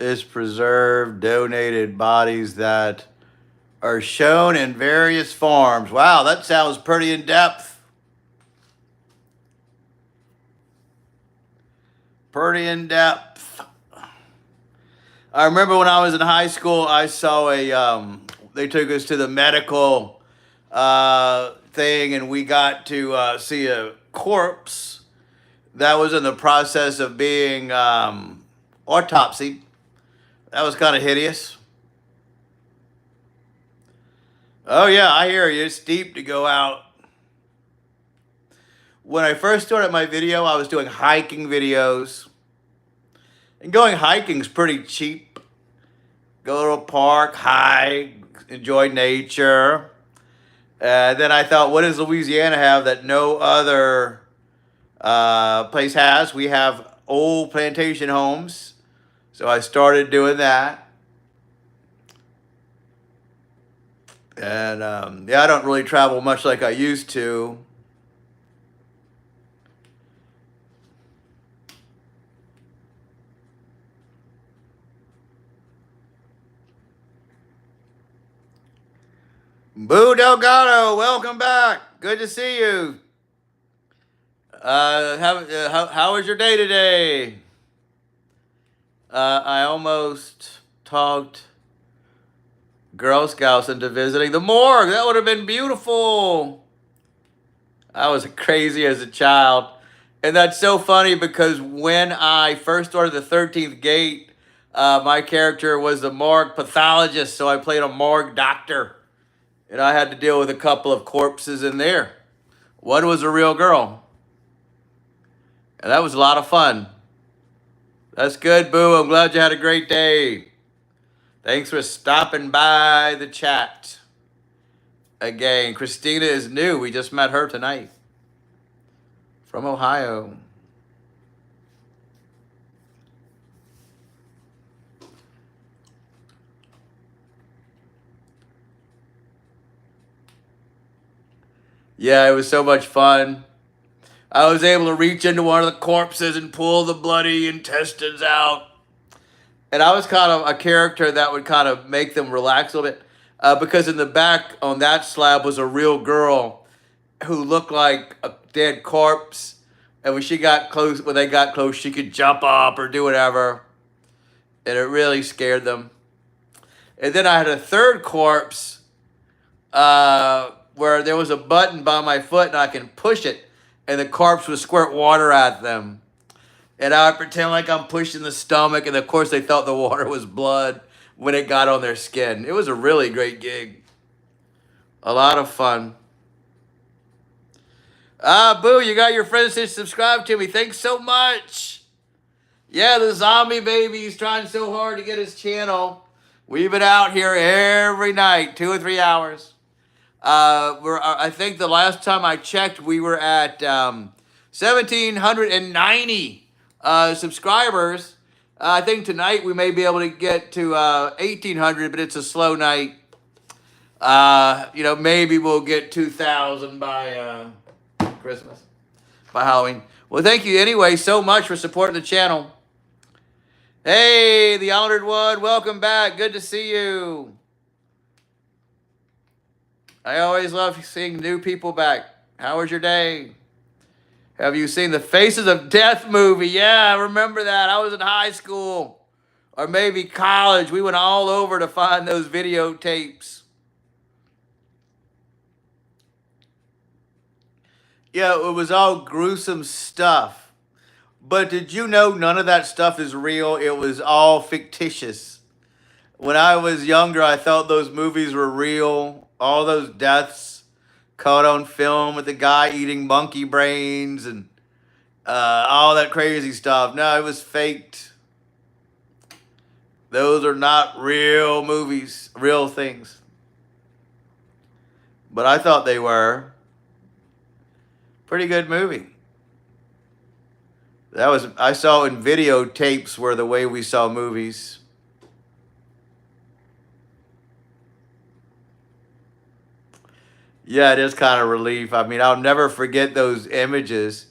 is preserved donated bodies that are shown in various forms. Wow, that sounds pretty in depth. Pretty in depth. I remember when I was in high school, I saw they took us to the medical thing, and we got to see a corpse that was in the process of being autopsied. That was kind of hideous. Oh yeah, I hear you. It's deep to go out. When I first started my video, I was doing hiking videos. And going hiking's pretty cheap. Go to a park, hike, enjoy nature. Then I thought, what does Louisiana have that no other place has? We have old plantation homes. So I started doing that. And yeah, I don't really travel much like I used to. Boo Delgado, welcome back. Good to see you. How was your day today? I almost talked Girl Scouts into visiting the morgue. That would have been beautiful. I was crazy as a child. And that's so funny because when I first started the 13th Gate, my character was the morgue pathologist, so I played a morgue doctor. And I had to deal with a couple of corpses in there. One was a real girl. And that was a lot of fun. That's good, Boo. I'm glad you had a great day. Thanks for stopping by the chat. Again, Christina is new. We just met her tonight. From Ohio. Yeah, it was so much fun. I was able to reach into one of the corpses and pull the bloody intestines out. And I was kind of a character that would kind of make them relax a little bit. Because in the back on that slab was a real girl who looked like a dead corpse. And when they got close, she could jump up or do whatever. And it really scared them. And then I had a third corpse where there was a button by my foot and I can push it and the corpse would squirt water at them. And I would pretend like I'm pushing the stomach, and of course they thought the water was blood when it got on their skin. It was a really great gig. A lot of fun. Boo, you got your friends to subscribe to me. Thanks so much. Yeah, the zombie baby is trying so hard to get his channel. We've been out here every night, 2 or 3 hours. I think the last time I checked, we were at 1,790 subscribers. I think tonight we may be able to get to 1,800, but it's a slow night. Maybe we'll get 2,000 by Christmas, by Halloween. Well, thank you anyway so much for supporting the channel. Hey, the Honored One, welcome back. Good to see you. I always love seeing new people back. How was your day? Have you seen the Faces of Death movie? Yeah, I remember that. I was in high school or maybe college. We went all over to find those videotapes. Yeah, it was all gruesome stuff. But did you know none of that stuff is real? It was all fictitious. When I was younger, I thought those movies were real. All those deaths caught on film with the guy eating monkey brains and all that crazy stuff. No, it was faked. Those are not real movies, real things. But I thought they were. Pretty good movie. I saw in videotapes were the way we saw movies. Yeah, it is kind of relief. I mean, I'll never forget those images.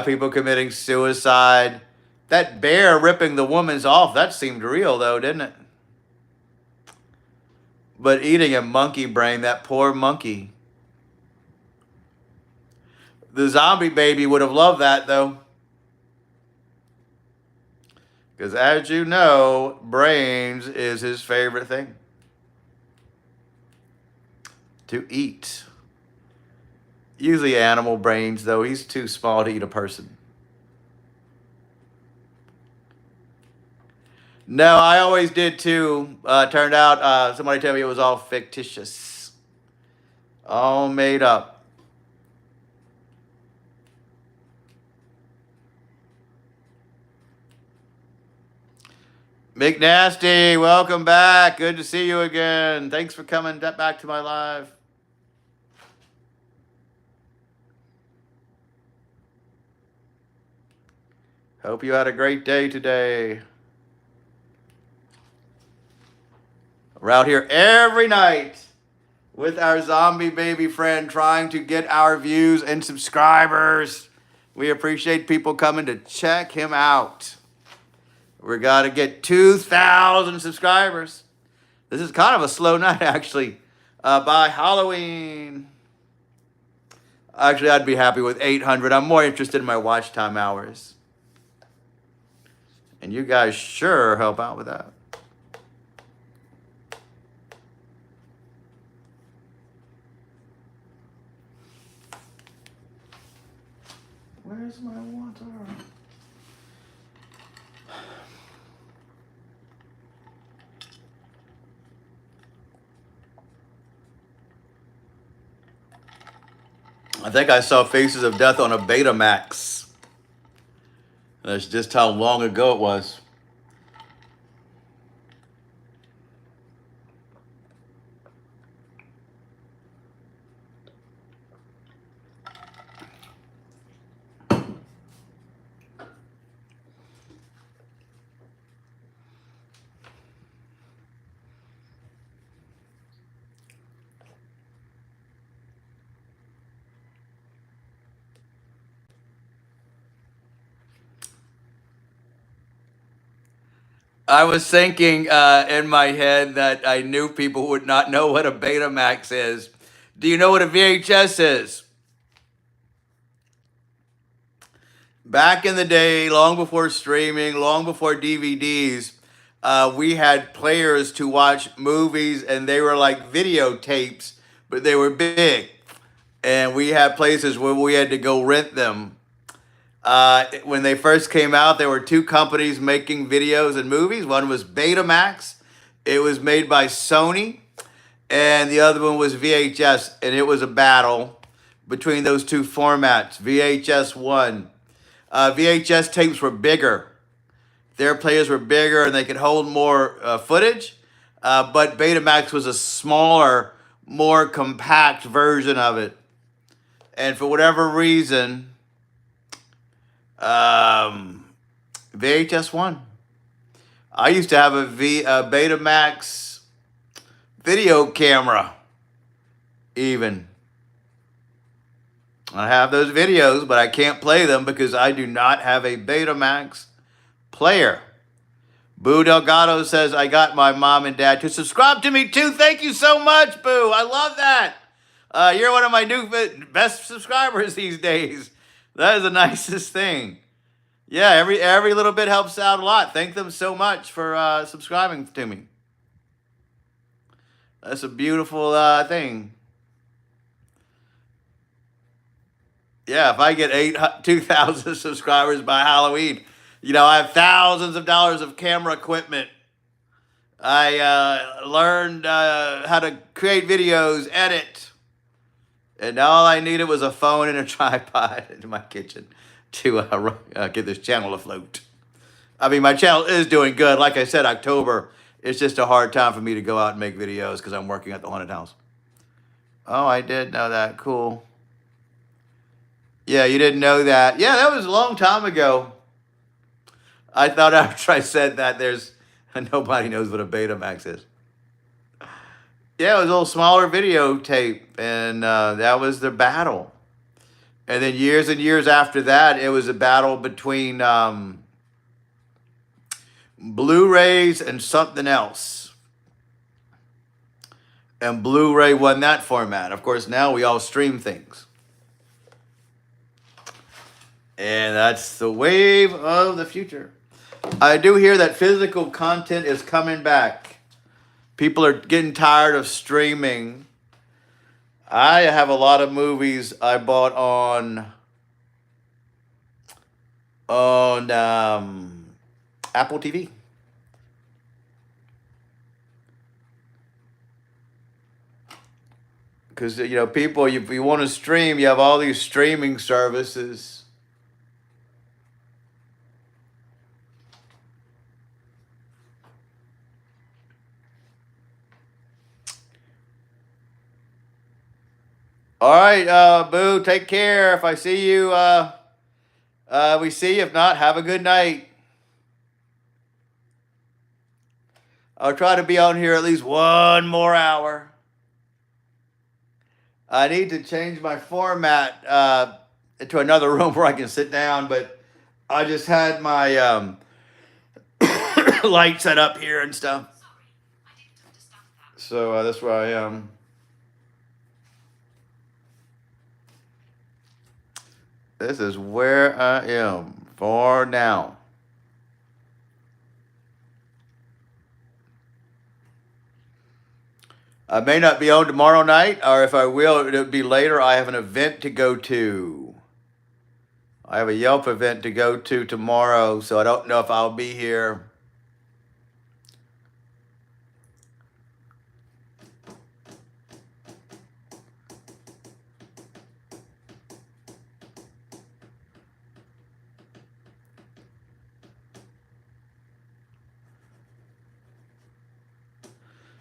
People committing suicide, That bear ripping the woman's off, that seemed real though, didn't it? But eating a monkey brain, that poor monkey. The zombie baby would have loved that though. Because as you know, brains is his favorite thing to eat. Usually animal brains though, he's too small to eat a person. No, I always did too. Turned out somebody told me it was all fictitious. All made up. McNasty, welcome back. Good to see you again. Thanks for coming back to my live. Hope you had a great day today. We're out here every night with our zombie baby friend trying to get our views and subscribers. We appreciate people coming to check him out. We got to get 2,000 subscribers. This is kind of a slow night, actually. By Halloween. Actually, I'd be happy with 800. I'm more interested in my watch time hours. And you guys sure help out with that. Where's my water? I think I saw Faces of Death on a Betamax. That's just how long ago it was. I was thinking in my head that I knew people would not know what a Betamax is. Do you know what a VHS is? Back in the day, long before streaming, long before DVDs, we had players to watch movies, and they were like videotapes, but they were big. And we had places where we had to go rent them. When they first came out, there were two companies making videos and movies. One was Betamax. It was made by Sony. And the other one was VHS. And it was a battle between those two formats. VHS won. VHS tapes were bigger. Their players were bigger and they could hold more footage. But Betamax was a smaller, more compact version of it. And for whatever reason, VHS won. I used to have a Betamax video camera, even. I have those videos, but I can't play them because I do not have a Betamax player. Boo Delgado says, I got my mom and dad to subscribe to me too. Thank you so much, Boo. I love that. You're one of my new best subscribers these days. That is the nicest thing. Yeah, every little bit helps out a lot. Thank them so much for subscribing to me. That's a beautiful thing. Yeah, if I get 2,000 subscribers by Halloween, you know, I have thousands of dollars of camera equipment. I learned how to create videos, edit. And all I needed was a phone and a tripod in my kitchen to get this channel afloat. I mean, my channel is doing good. Like I said, October, it's just a hard time for me to go out and make videos because I'm working at the haunted house. Oh, I did know that. Cool. Yeah, you didn't know that. Yeah, that was a long time ago. I thought after I said that, nobody knows what a Betamax is. Yeah, it was a little smaller videotape, and that was the battle. And then years and years after that, it was a battle between Blu-rays and something else. And Blu-ray won that format. Of course, now we all stream things. And that's the wave of the future. I do hear that physical content is coming back. People are getting tired of streaming. I have a lot of movies I bought on Apple TV. Because, you know, people, if you want to stream, you have all these streaming services. All right, Boo, take care. If I see you, we see you. If not, have a good night. I'll try to be on here at least one more hour. I need to change my format to another room where I can sit down, but I just had my light set up here and stuff. So that's where I am. This is where I am for now. I may not be on tomorrow night, or if I will, it'll be later. I have an event to go to. I have a Yelp event to go to tomorrow, so I don't know if I'll be here.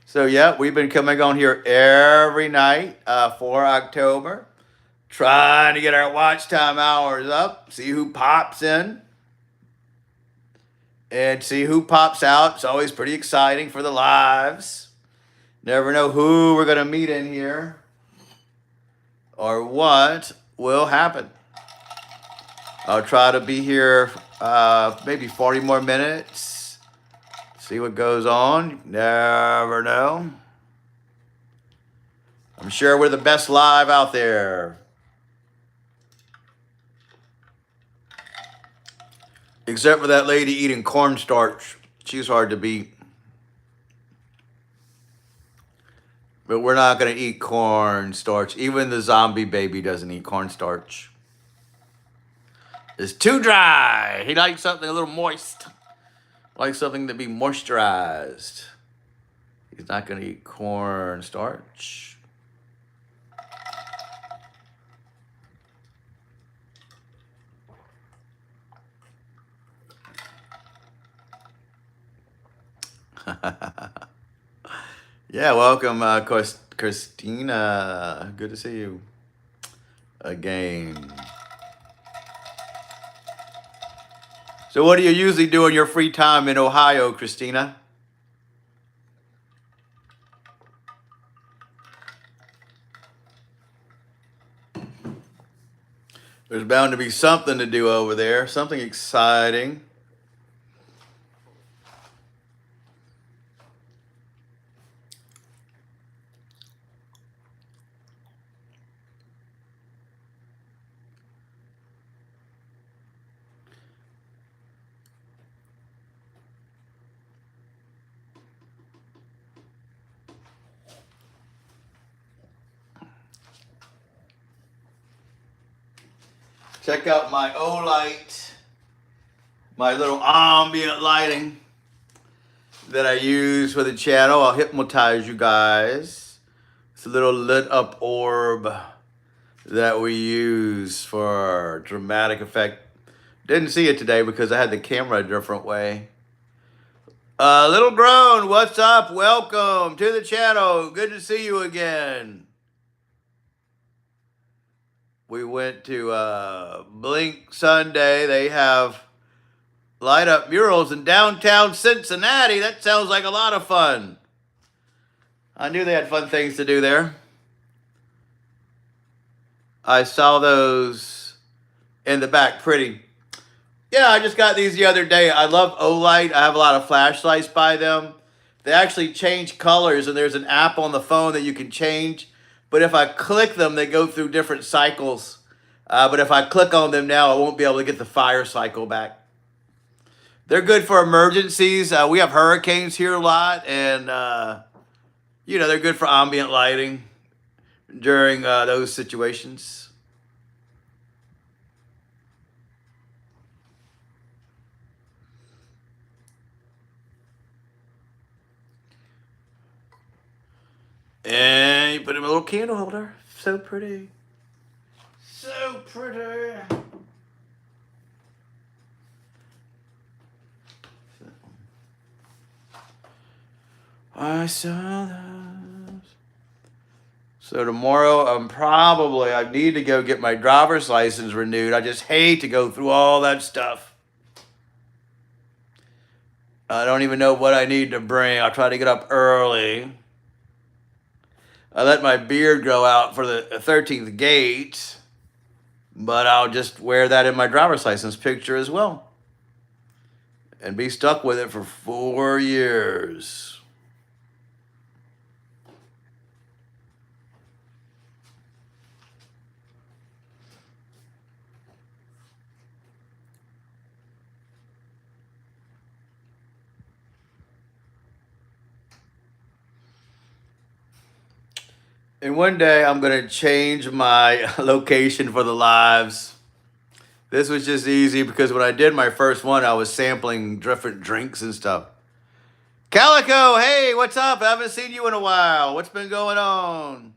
So yeah, we've been coming on here every night for October, trying to get our watch time hours up, see who pops in, and see who pops out. It's always pretty exciting for the lives. Never know who we're going to meet in here or what will happen. I'll try to be here maybe 40 more minutes. See what goes on. Never know. I'm sure we're the best live out there. Except for that lady eating cornstarch. She's hard to beat. But we're not going to eat cornstarch. Even the zombie baby doesn't eat cornstarch. It's too dry. He likes something a little moist. Like something to be moisturized. He's not going to eat cornstarch. Yeah, welcome, Christina. Good to see you again. So what do you usually do in your free time in Ohio, Christina? There's bound to be something to do over there, something exciting. Check out my Olight, my little ambient lighting that I use for the channel. I'll hypnotize you guys. It's a little lit up orb that we use for dramatic effect. Didn't see it today because I had the camera a different way. Little Grown, what's up? Welcome to the channel. Good to see you again. We went to Blink Sunday. They have light up murals in downtown Cincinnati. That sounds like a lot of fun. I knew they had fun things to do there. I saw those in the back. Pretty. Yeah, I just got these the other day. I love Olight. I have a lot of flashlights by them. They actually change colors, and there's an app on the phone that you can change. But if I click them, they go through different cycles. But if I click on them now, I won't be able to get the fire cycle back. They're good for emergencies. We have hurricanes here a lot, and they're good for ambient lighting during those situations. And you put in a little candle holder. So pretty. So pretty. I saw those. So tomorrow, I need to go get my driver's license renewed. I just hate to go through all that stuff. I don't even know what I need to bring. I'll try to get up early. I let my beard grow out for the 13th gate, but I'll just wear that in my driver's license picture as well and be stuck with it for 4 years. And one day I'm going to change my location for the lives. This was just easy because when I did my first one, I was sampling different drinks and stuff. Calico, hey, what's up? I haven't seen you in a while. What's been going on?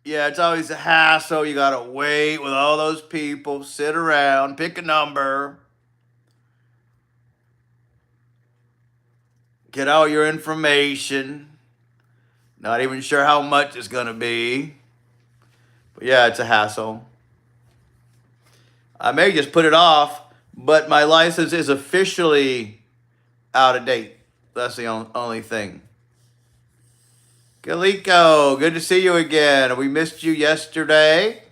Yeah, it's always a hassle. You got to wait with all those people, sit around, pick a number, get all your information. Not even sure how much it's going to be. But yeah, it's a hassle. I may just put it off, but my license is officially out of date. That's the only thing. Kaliko, good to see you again. We missed you yesterday.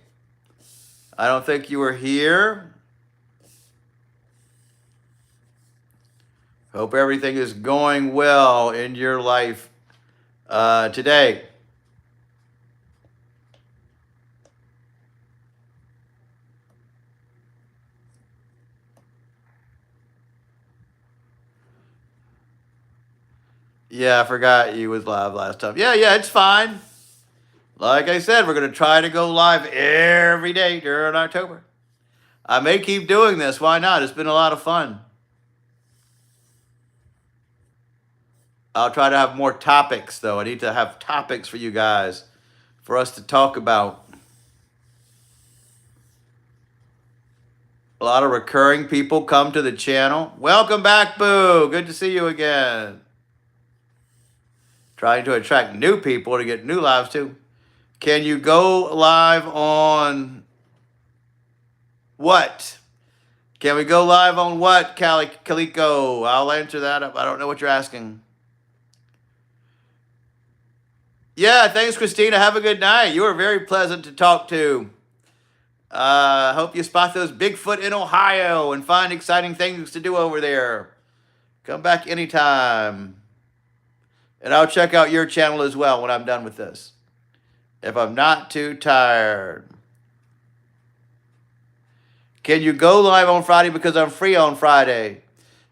I don't think you were here. Hope everything is going well in your life today. Yeah, I forgot you was live last time. Yeah, it's fine. Like I said, we're going to try to go live every day during October. I may keep doing this. Why not? It's been a lot of fun. I'll try to have more topics, though. I need to have topics for you guys for us to talk about. A lot of recurring people come to the channel. Welcome back, Boo. Good to see you again. Trying to attract new people to get new lives, too. Can you go live on what? Can we go live on what, Calico? I'll answer that up. I don't know what you're asking. Yeah, thanks, Christina. Have a good night. You were very pleasant to talk to. Hope you spot those Bigfoot in Ohio and find exciting things to do over there. Come back anytime. And I'll check out your channel as well when I'm done with this, if I'm not too tired. Can you go live on Friday because I'm free on Friday?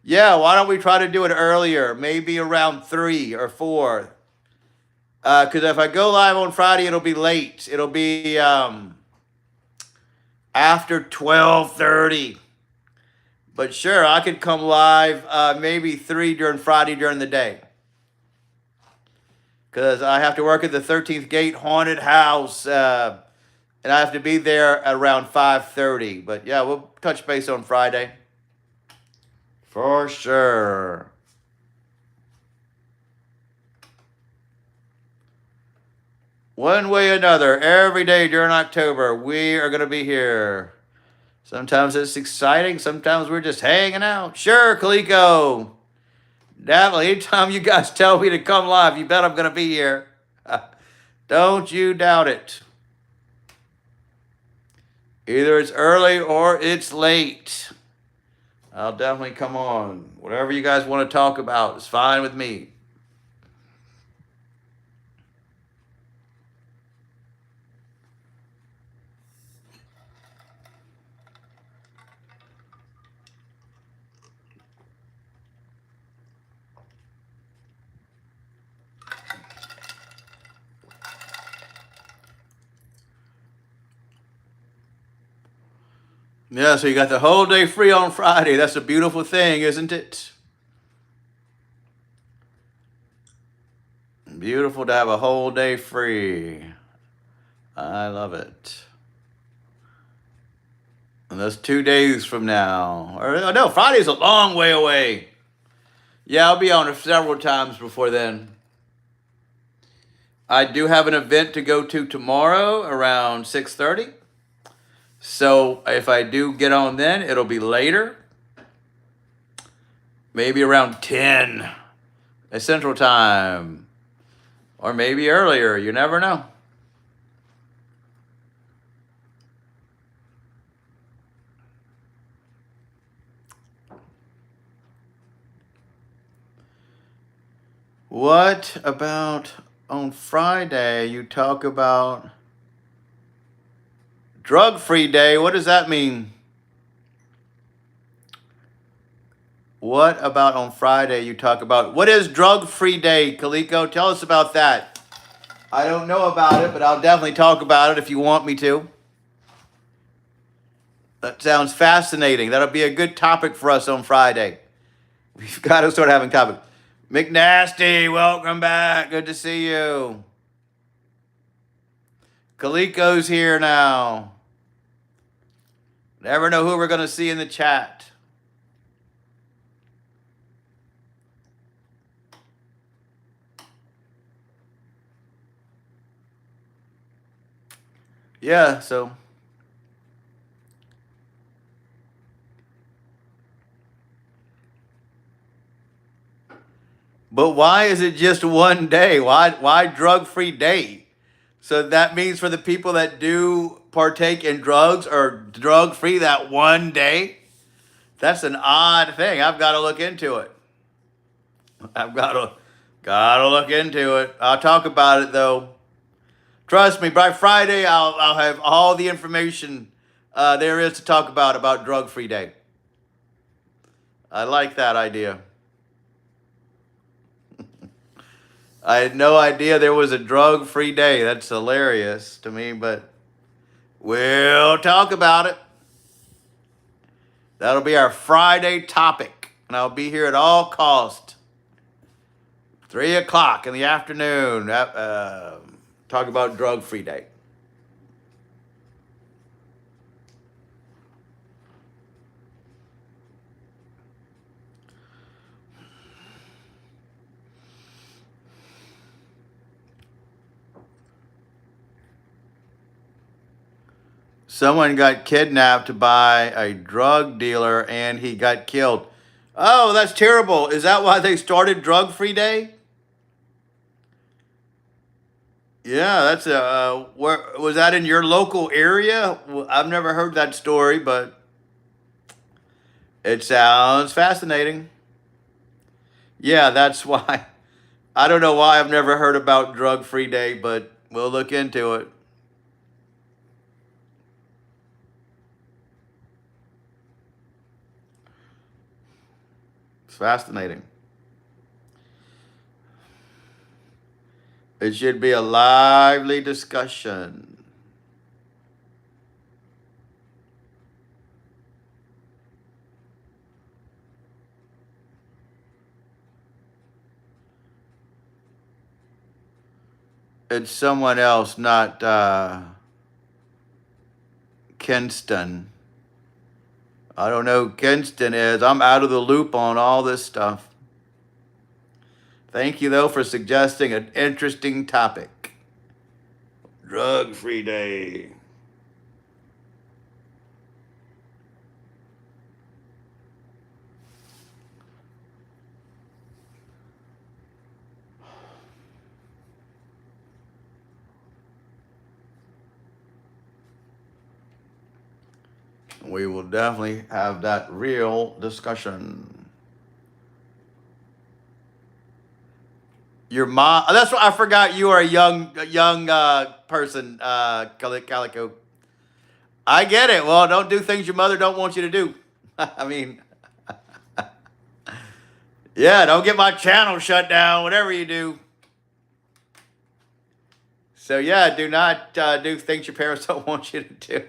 Yeah, why don't we try to do it earlier, maybe around 3 or 4. Because if I go live on Friday, it'll be late. It'll be after 12:30. But sure, I could come live maybe 3 during Friday during the day. Because I have to work at the 13th Gate Haunted House. And I have to be there at around 5:30. But yeah, we'll touch base on Friday. For sure. One way or another, every day during October, we are going to be here. Sometimes it's exciting. Sometimes we're just hanging out. Sure, Kaliko. Definitely, anytime you guys tell me to come live, you bet I'm going to be here. Don't you doubt it. Either it's early or it's late. I'll definitely come on. Whatever you guys want to talk about is fine with me. Yeah, so you got the whole day free on Friday. That's a beautiful thing, isn't it? Beautiful to have a whole day free. I love it. And that's 2 days from now. Or no, Friday's a long way away. Yeah, I'll be on it several times before then. I do have an event to go to tomorrow around 6:30. So if I do get on then, it'll be later. Maybe around 10 Central Time. Or maybe earlier. You never know. What about on Friday? You talk about drug-free day. What does that mean? What about on Friday? You talk about what is drug-free day, Kaliko? Tell us about that. I don't know about it, but I'll definitely talk about it if you want me to. That sounds fascinating. That'll be a good topic for us on Friday. We've got to start having topics. McNasty, welcome back. Good to see you. Kaliko's here now. Never know who we're going to see in the chat. Yeah, so. But why is it just one day? Why drug-free day? So that means for the people that do partake in drugs or drug-free that one day? That's an odd thing. I've got to look into it. I've got to look into it. I'll talk about it though. Trust me, by Friday I'll have all the information there is to talk about drug-free day. I like that idea. I had no idea there was a drug-free day. That's hilarious to me, but we'll talk about it. That'll be our Friday topic, and I'll be here at all cost. 3 o'clock in the afternoon. Talk about drug-free day. Someone got kidnapped by a drug dealer and he got killed. Oh, that's terrible. Is that why they started drug-free day? Yeah, that's where was that in your local area? I've never heard that story, but it sounds fascinating. Yeah, that's why. I don't know why I've never heard about drug-free day, but we'll look into it. It's fascinating. It should be a lively discussion. It's someone else, not Kinston. I don't know who Kinston is. I'm out of the loop on all this stuff. Thank you, though, for suggesting an interesting topic. Drug-free day. We will definitely have that real discussion. Your mom. That's what I forgot. You are a young person, Calico. I get it. Well, don't do things your mother don't want you to do. I mean, yeah, don't get my channel shut down. Whatever you do. So yeah, do not do things your parents don't want you to do.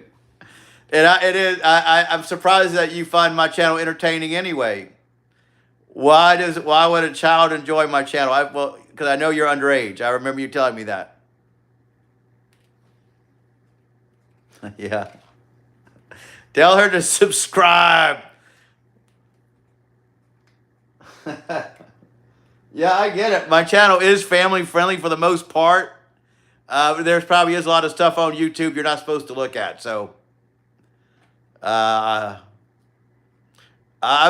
And I'm surprised that you find my channel entertaining anyway. Why would a child enjoy my channel? Well, because I know you're underage. I remember you telling me that. Yeah. Tell her to subscribe. Yeah, I get it. My channel is family friendly for the most part. There's probably is a lot of stuff on YouTube you're not supposed to look at. So I'm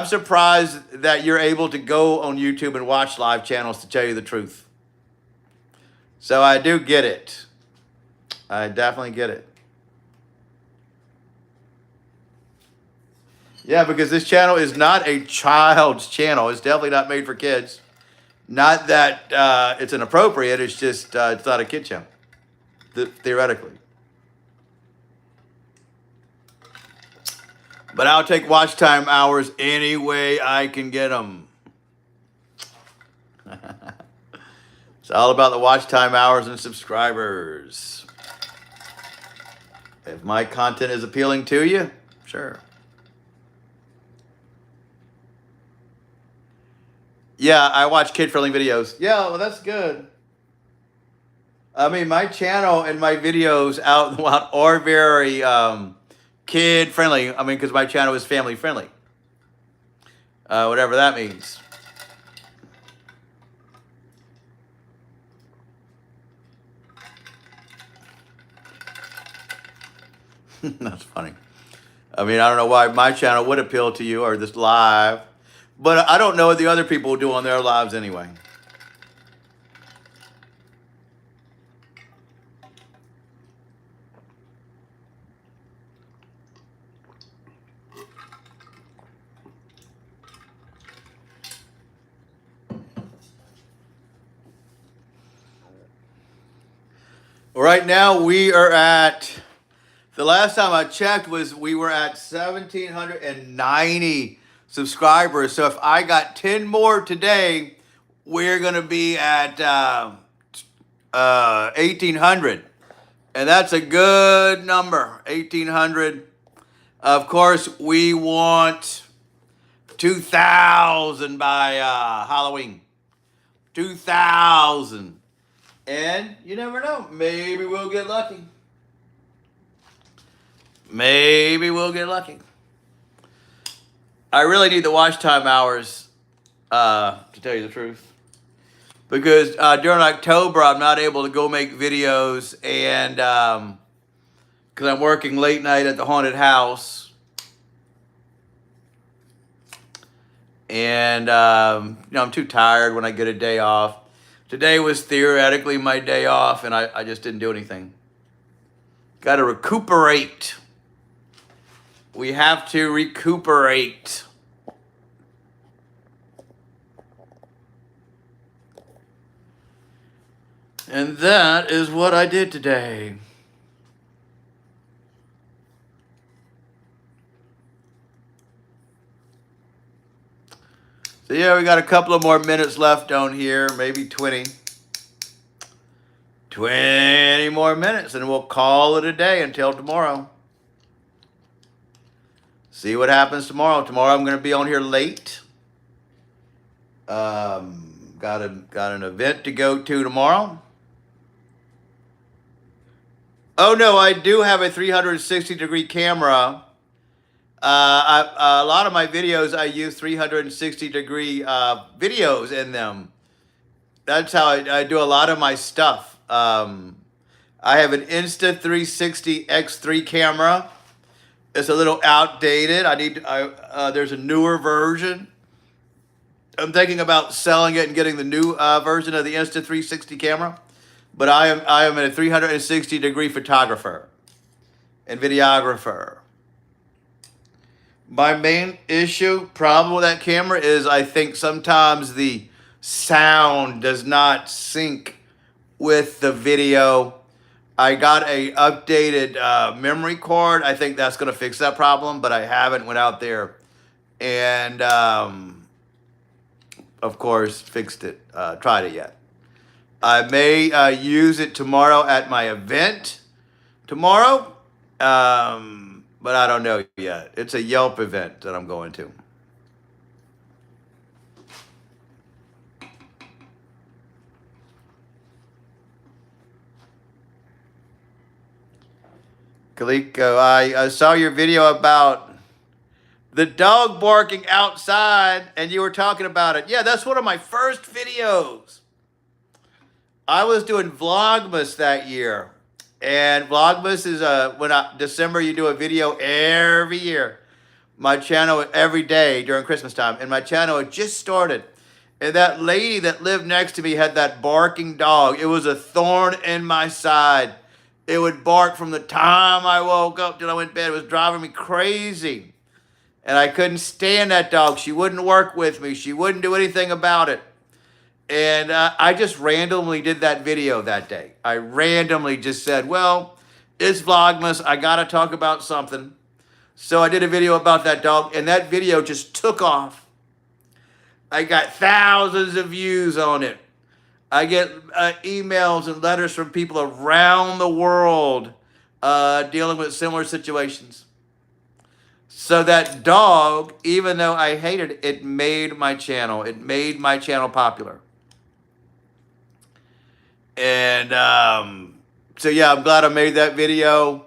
surprised that you're able to go on YouTube and watch live channels, to tell you the truth. So I do get it. I definitely get it. Yeah, because this channel is not a child's channel. It's definitely not made for kids. Not that it's inappropriate. It's just it's not a kid channel, theoretically. But I'll take watch time hours any way I can get them. It's all about the watch time hours and subscribers. If my content is appealing to you, sure. Yeah, I watch kid-friendly videos. Yeah, well, that's good. I mean, my channel and my videos out in the wild are very kid-friendly. I mean, because my channel is family-friendly. Whatever that means. That's funny. I mean, I don't know why my channel would appeal to you or this live. But I don't know what the other people do on their lives anyway. Right now we are at, the last time I checked we were at 1,790 subscribers. So if I got 10 more today, we're going to be at 1,800. And that's a good number, 1,800. Of course, we want 2,000 by Halloween. 2,000. And you never know, maybe we'll get lucky. Maybe we'll get lucky. I really need the watch time hours, to tell you the truth. Because during October, I'm not able to go make videos, and because I'm working late night at the haunted house. And I'm too tired when I get a day off. Today was theoretically my day off, and I just didn't do anything. Got to recuperate. We have to recuperate. And that is what I did today. So yeah, we got a couple of more minutes left on here, maybe 20. 20 more minutes, and we'll call it a day until tomorrow. See what happens tomorrow. Tomorrow I'm going to be on here late. Got an event to go to tomorrow. Oh no, I do have a 360-degree camera. A lot of my videos, I use 360-degree videos in them. That's how I do a lot of my stuff. I have an Insta360 X3 camera. It's a little outdated. There's a newer version. I'm thinking about selling it and getting the new version of the Insta360 camera. But I am a 360-degree photographer and videographer. My main problem with that camera is I think sometimes the sound does not sync with the video. I got a updated memory card. I think that's going to fix that problem, but I haven't went out there and, of course, fixed it, tried it yet. I may use it tomorrow at my event tomorrow, but I don't know yet. It's a Yelp event that I'm going to. Kaliko, I saw your video about the dog barking outside, and you were talking about it. Yeah, that's one of my first videos. I was doing Vlogmas that year, and Vlogmas is December you do a video every year. My channel every day during Christmas time, and my channel had just started. And that lady that lived next to me had that barking dog. It was a thorn in my side. It would bark from the time I woke up till I went to bed. It was driving me crazy. And I couldn't stand that dog. She wouldn't work with me. She wouldn't do anything about it. And I just randomly did that video that day. I randomly just said, well, it's Vlogmas. I got to talk about something. So I did a video about that dog, and that video just took off. I got thousands of views on it. I get emails and letters from people around the world dealing with similar situations. So that dog, even though I hated it, it made my channel. It made my channel popular. And so, yeah, I'm glad I made that video.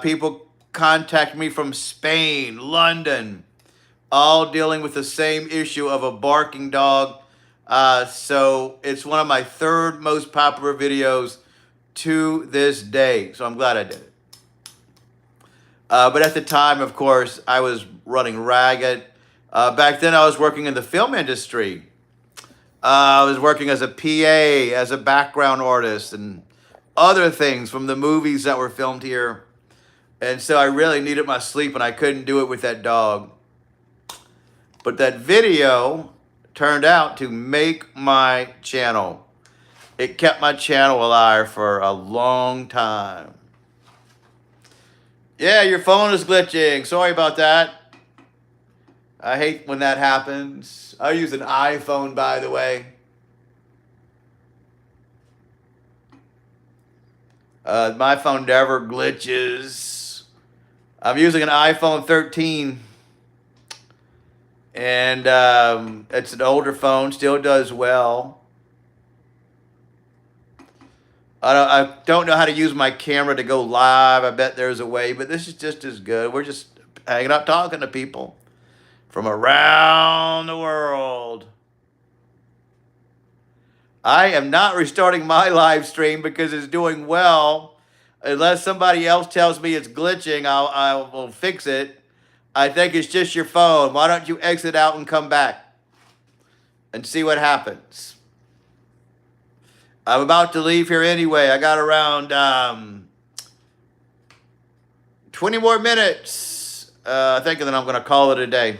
People contact me from Spain, London, all dealing with the same issue of a barking dog. So it's one of my third most popular videos to this day. So I'm glad I did it. But at the time, of course, I was running ragged. Back then, I was working in the film industry. I was working as a PA, as a background artist, and other things from the movies that were filmed here. And so I really needed my sleep, and I couldn't do it with that dog. But that video turned out to make my channel. It kept my channel alive for a long time. Yeah, your phone is glitching. Sorry about that. I hate when that happens. I use an iPhone, by the way. My phone never glitches. I'm using an iPhone 13. And it's an older phone, still does well. I don't know how to use my camera to go live. I bet there's a way, but this is just as good. We're just hanging out talking to people from around the world. I am not restarting my live stream because it's doing well. Unless somebody else tells me it's glitching, I will fix it. I think it's just your phone. Why don't you exit out and come back and see what happens? I'm about to leave here anyway. I got around 20 more minutes. I think, and then I'm going to call it a day.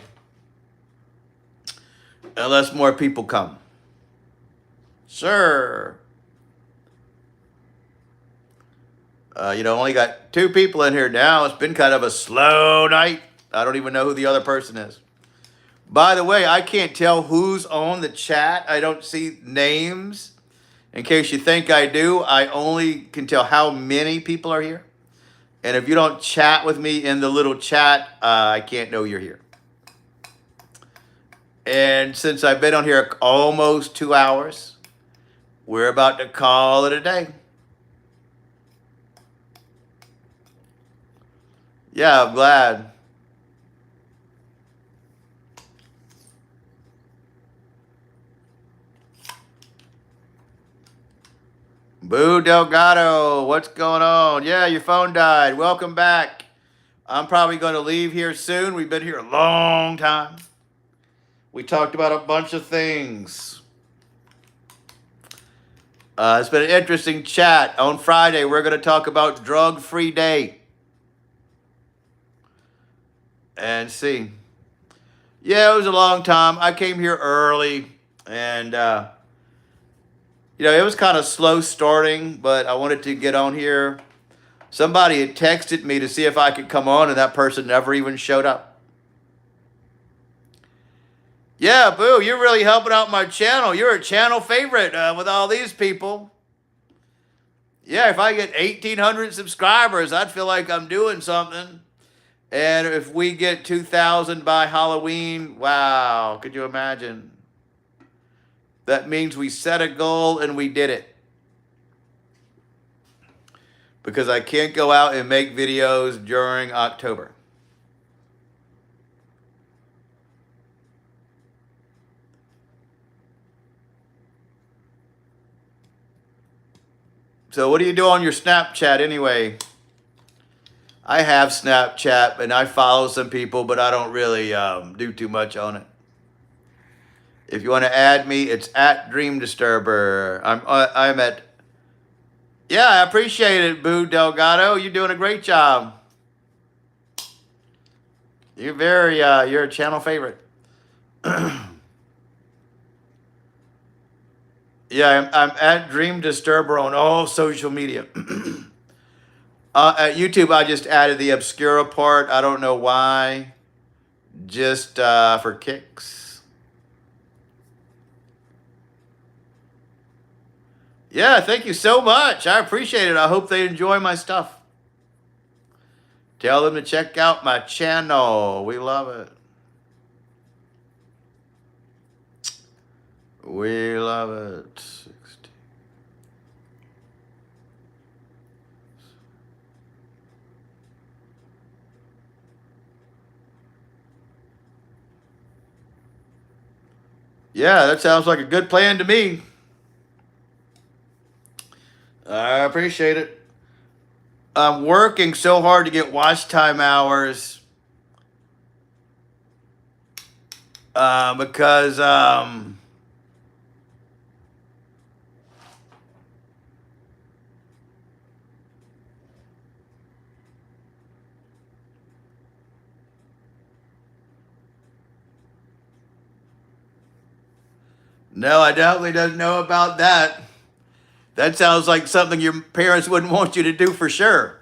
Unless more people come. Sure. Only got 2 people in here now. It's been kind of a slow night. I don't even know who the other person is. By the way, I can't tell who's on the chat. I don't see names. In case you think I do, I only can tell how many people are here. And if you don't chat with me in the little chat, I can't know you're here. And since I've been on here almost 2 hours, we're about to call it a day. Yeah, I'm glad. Boo Delgado, what's going on? Yeah, your phone died. Welcome back. I'm probably going to leave here soon. We've been here a long time. We talked about a bunch of things. It's been an interesting chat. On Friday, we're going to talk about Drug-Free Day. and see. Yeah, it was a long time. I came here early, and it was kind of slow starting, but I wanted to get on here. Somebody had texted me to see if I could come on, and that person never even showed up. Yeah, Boo, you're really helping out my channel. You're a channel favorite with all these people. Yeah, if I get 1,800 subscribers, I'd feel like I'm doing something. And if we get 2,000 by Halloween, wow, could you imagine? That means we set a goal and we did it. Because I can't go out and make videos during October. So what do you do on your Snapchat anyway? I have Snapchat and I follow some people, but I don't really do too much on it. If you want to add me, it's at Dream Disturber. I'm at. Yeah, I appreciate it, Boo Delgado. You're doing a great job. You're a channel favorite. Yeah, I'm at Dream Disturber on all social media. At YouTube, I just added the Obscura part. I don't know why. Just for kicks. Yeah, thank you so much. I appreciate it. I hope they enjoy my stuff. Tell them to check out my channel. We love it. We love it. 60. Yeah, that sounds like a good plan to me. I appreciate it. I'm working so hard to get watch time hours because no, I definitely don't know about that. That sounds like something your parents wouldn't want you to do for sure,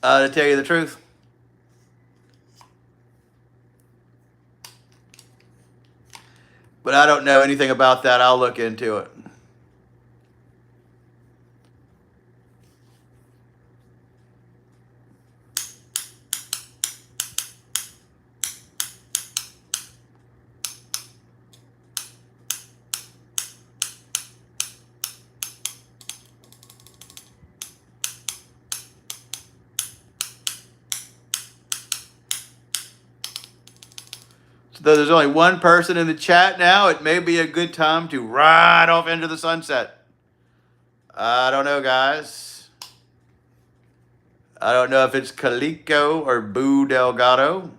to tell you the truth. But I don't know anything about that. I'll look into it. Though there's only one person in the chat now, it may be a good time to ride off into the sunset. I don't know, guys. I don't know if it's Calico or Boo Delgado.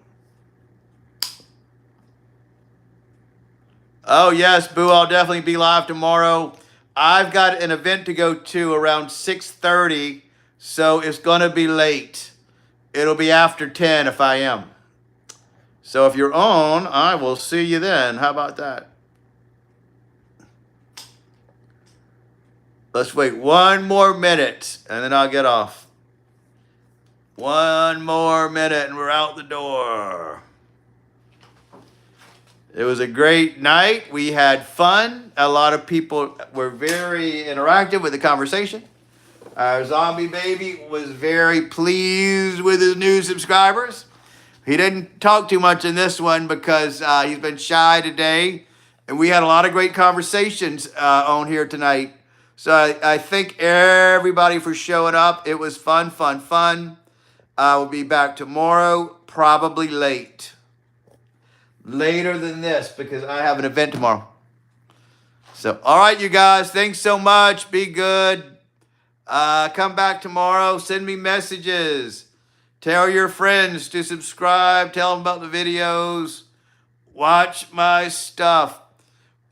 Oh, yes, Boo, I'll definitely be live tomorrow. I've got an event to go to around 6:30, so it's going to be late. It'll be after 10 if I am. So if you're on, I will see you then. How about that? Let's wait one more minute, and then I'll get off. One more minute, and we're out the door. It was a great night. We had fun. A lot of people were very interactive with the conversation. Our zombie baby was very pleased with his new subscribers. He didn't talk too much in this one because he's been shy today. And we had a lot of great conversations on here tonight. So I thank everybody for showing up. It was fun, fun, fun. I will be back tomorrow, probably late. Later than this because I have an event tomorrow. So, all right, you guys. Thanks so much. Be good. Come back tomorrow. Send me messages. Tell your friends to subscribe. Tell them about the videos. Watch my stuff.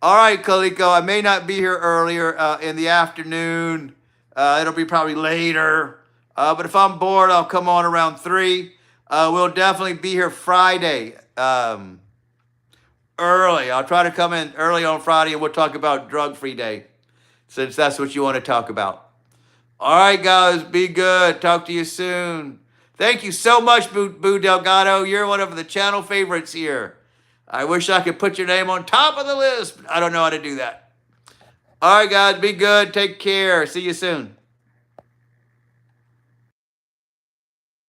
All right, Kaliko. I may not be here earlier in the afternoon. It'll be probably later. But if I'm bored, I'll come on around 3. We'll definitely be here Friday early. I'll try to come in early on Friday and we'll talk about drug-free day since that's what you want to talk about. All right, guys, be good. Talk to you soon. Thank you so much, Boo Delgado. You're one of the channel favorites here. I wish I could put your name on top of the list, but I don't know how to do that. All right, guys, be good. Take care. See you soon.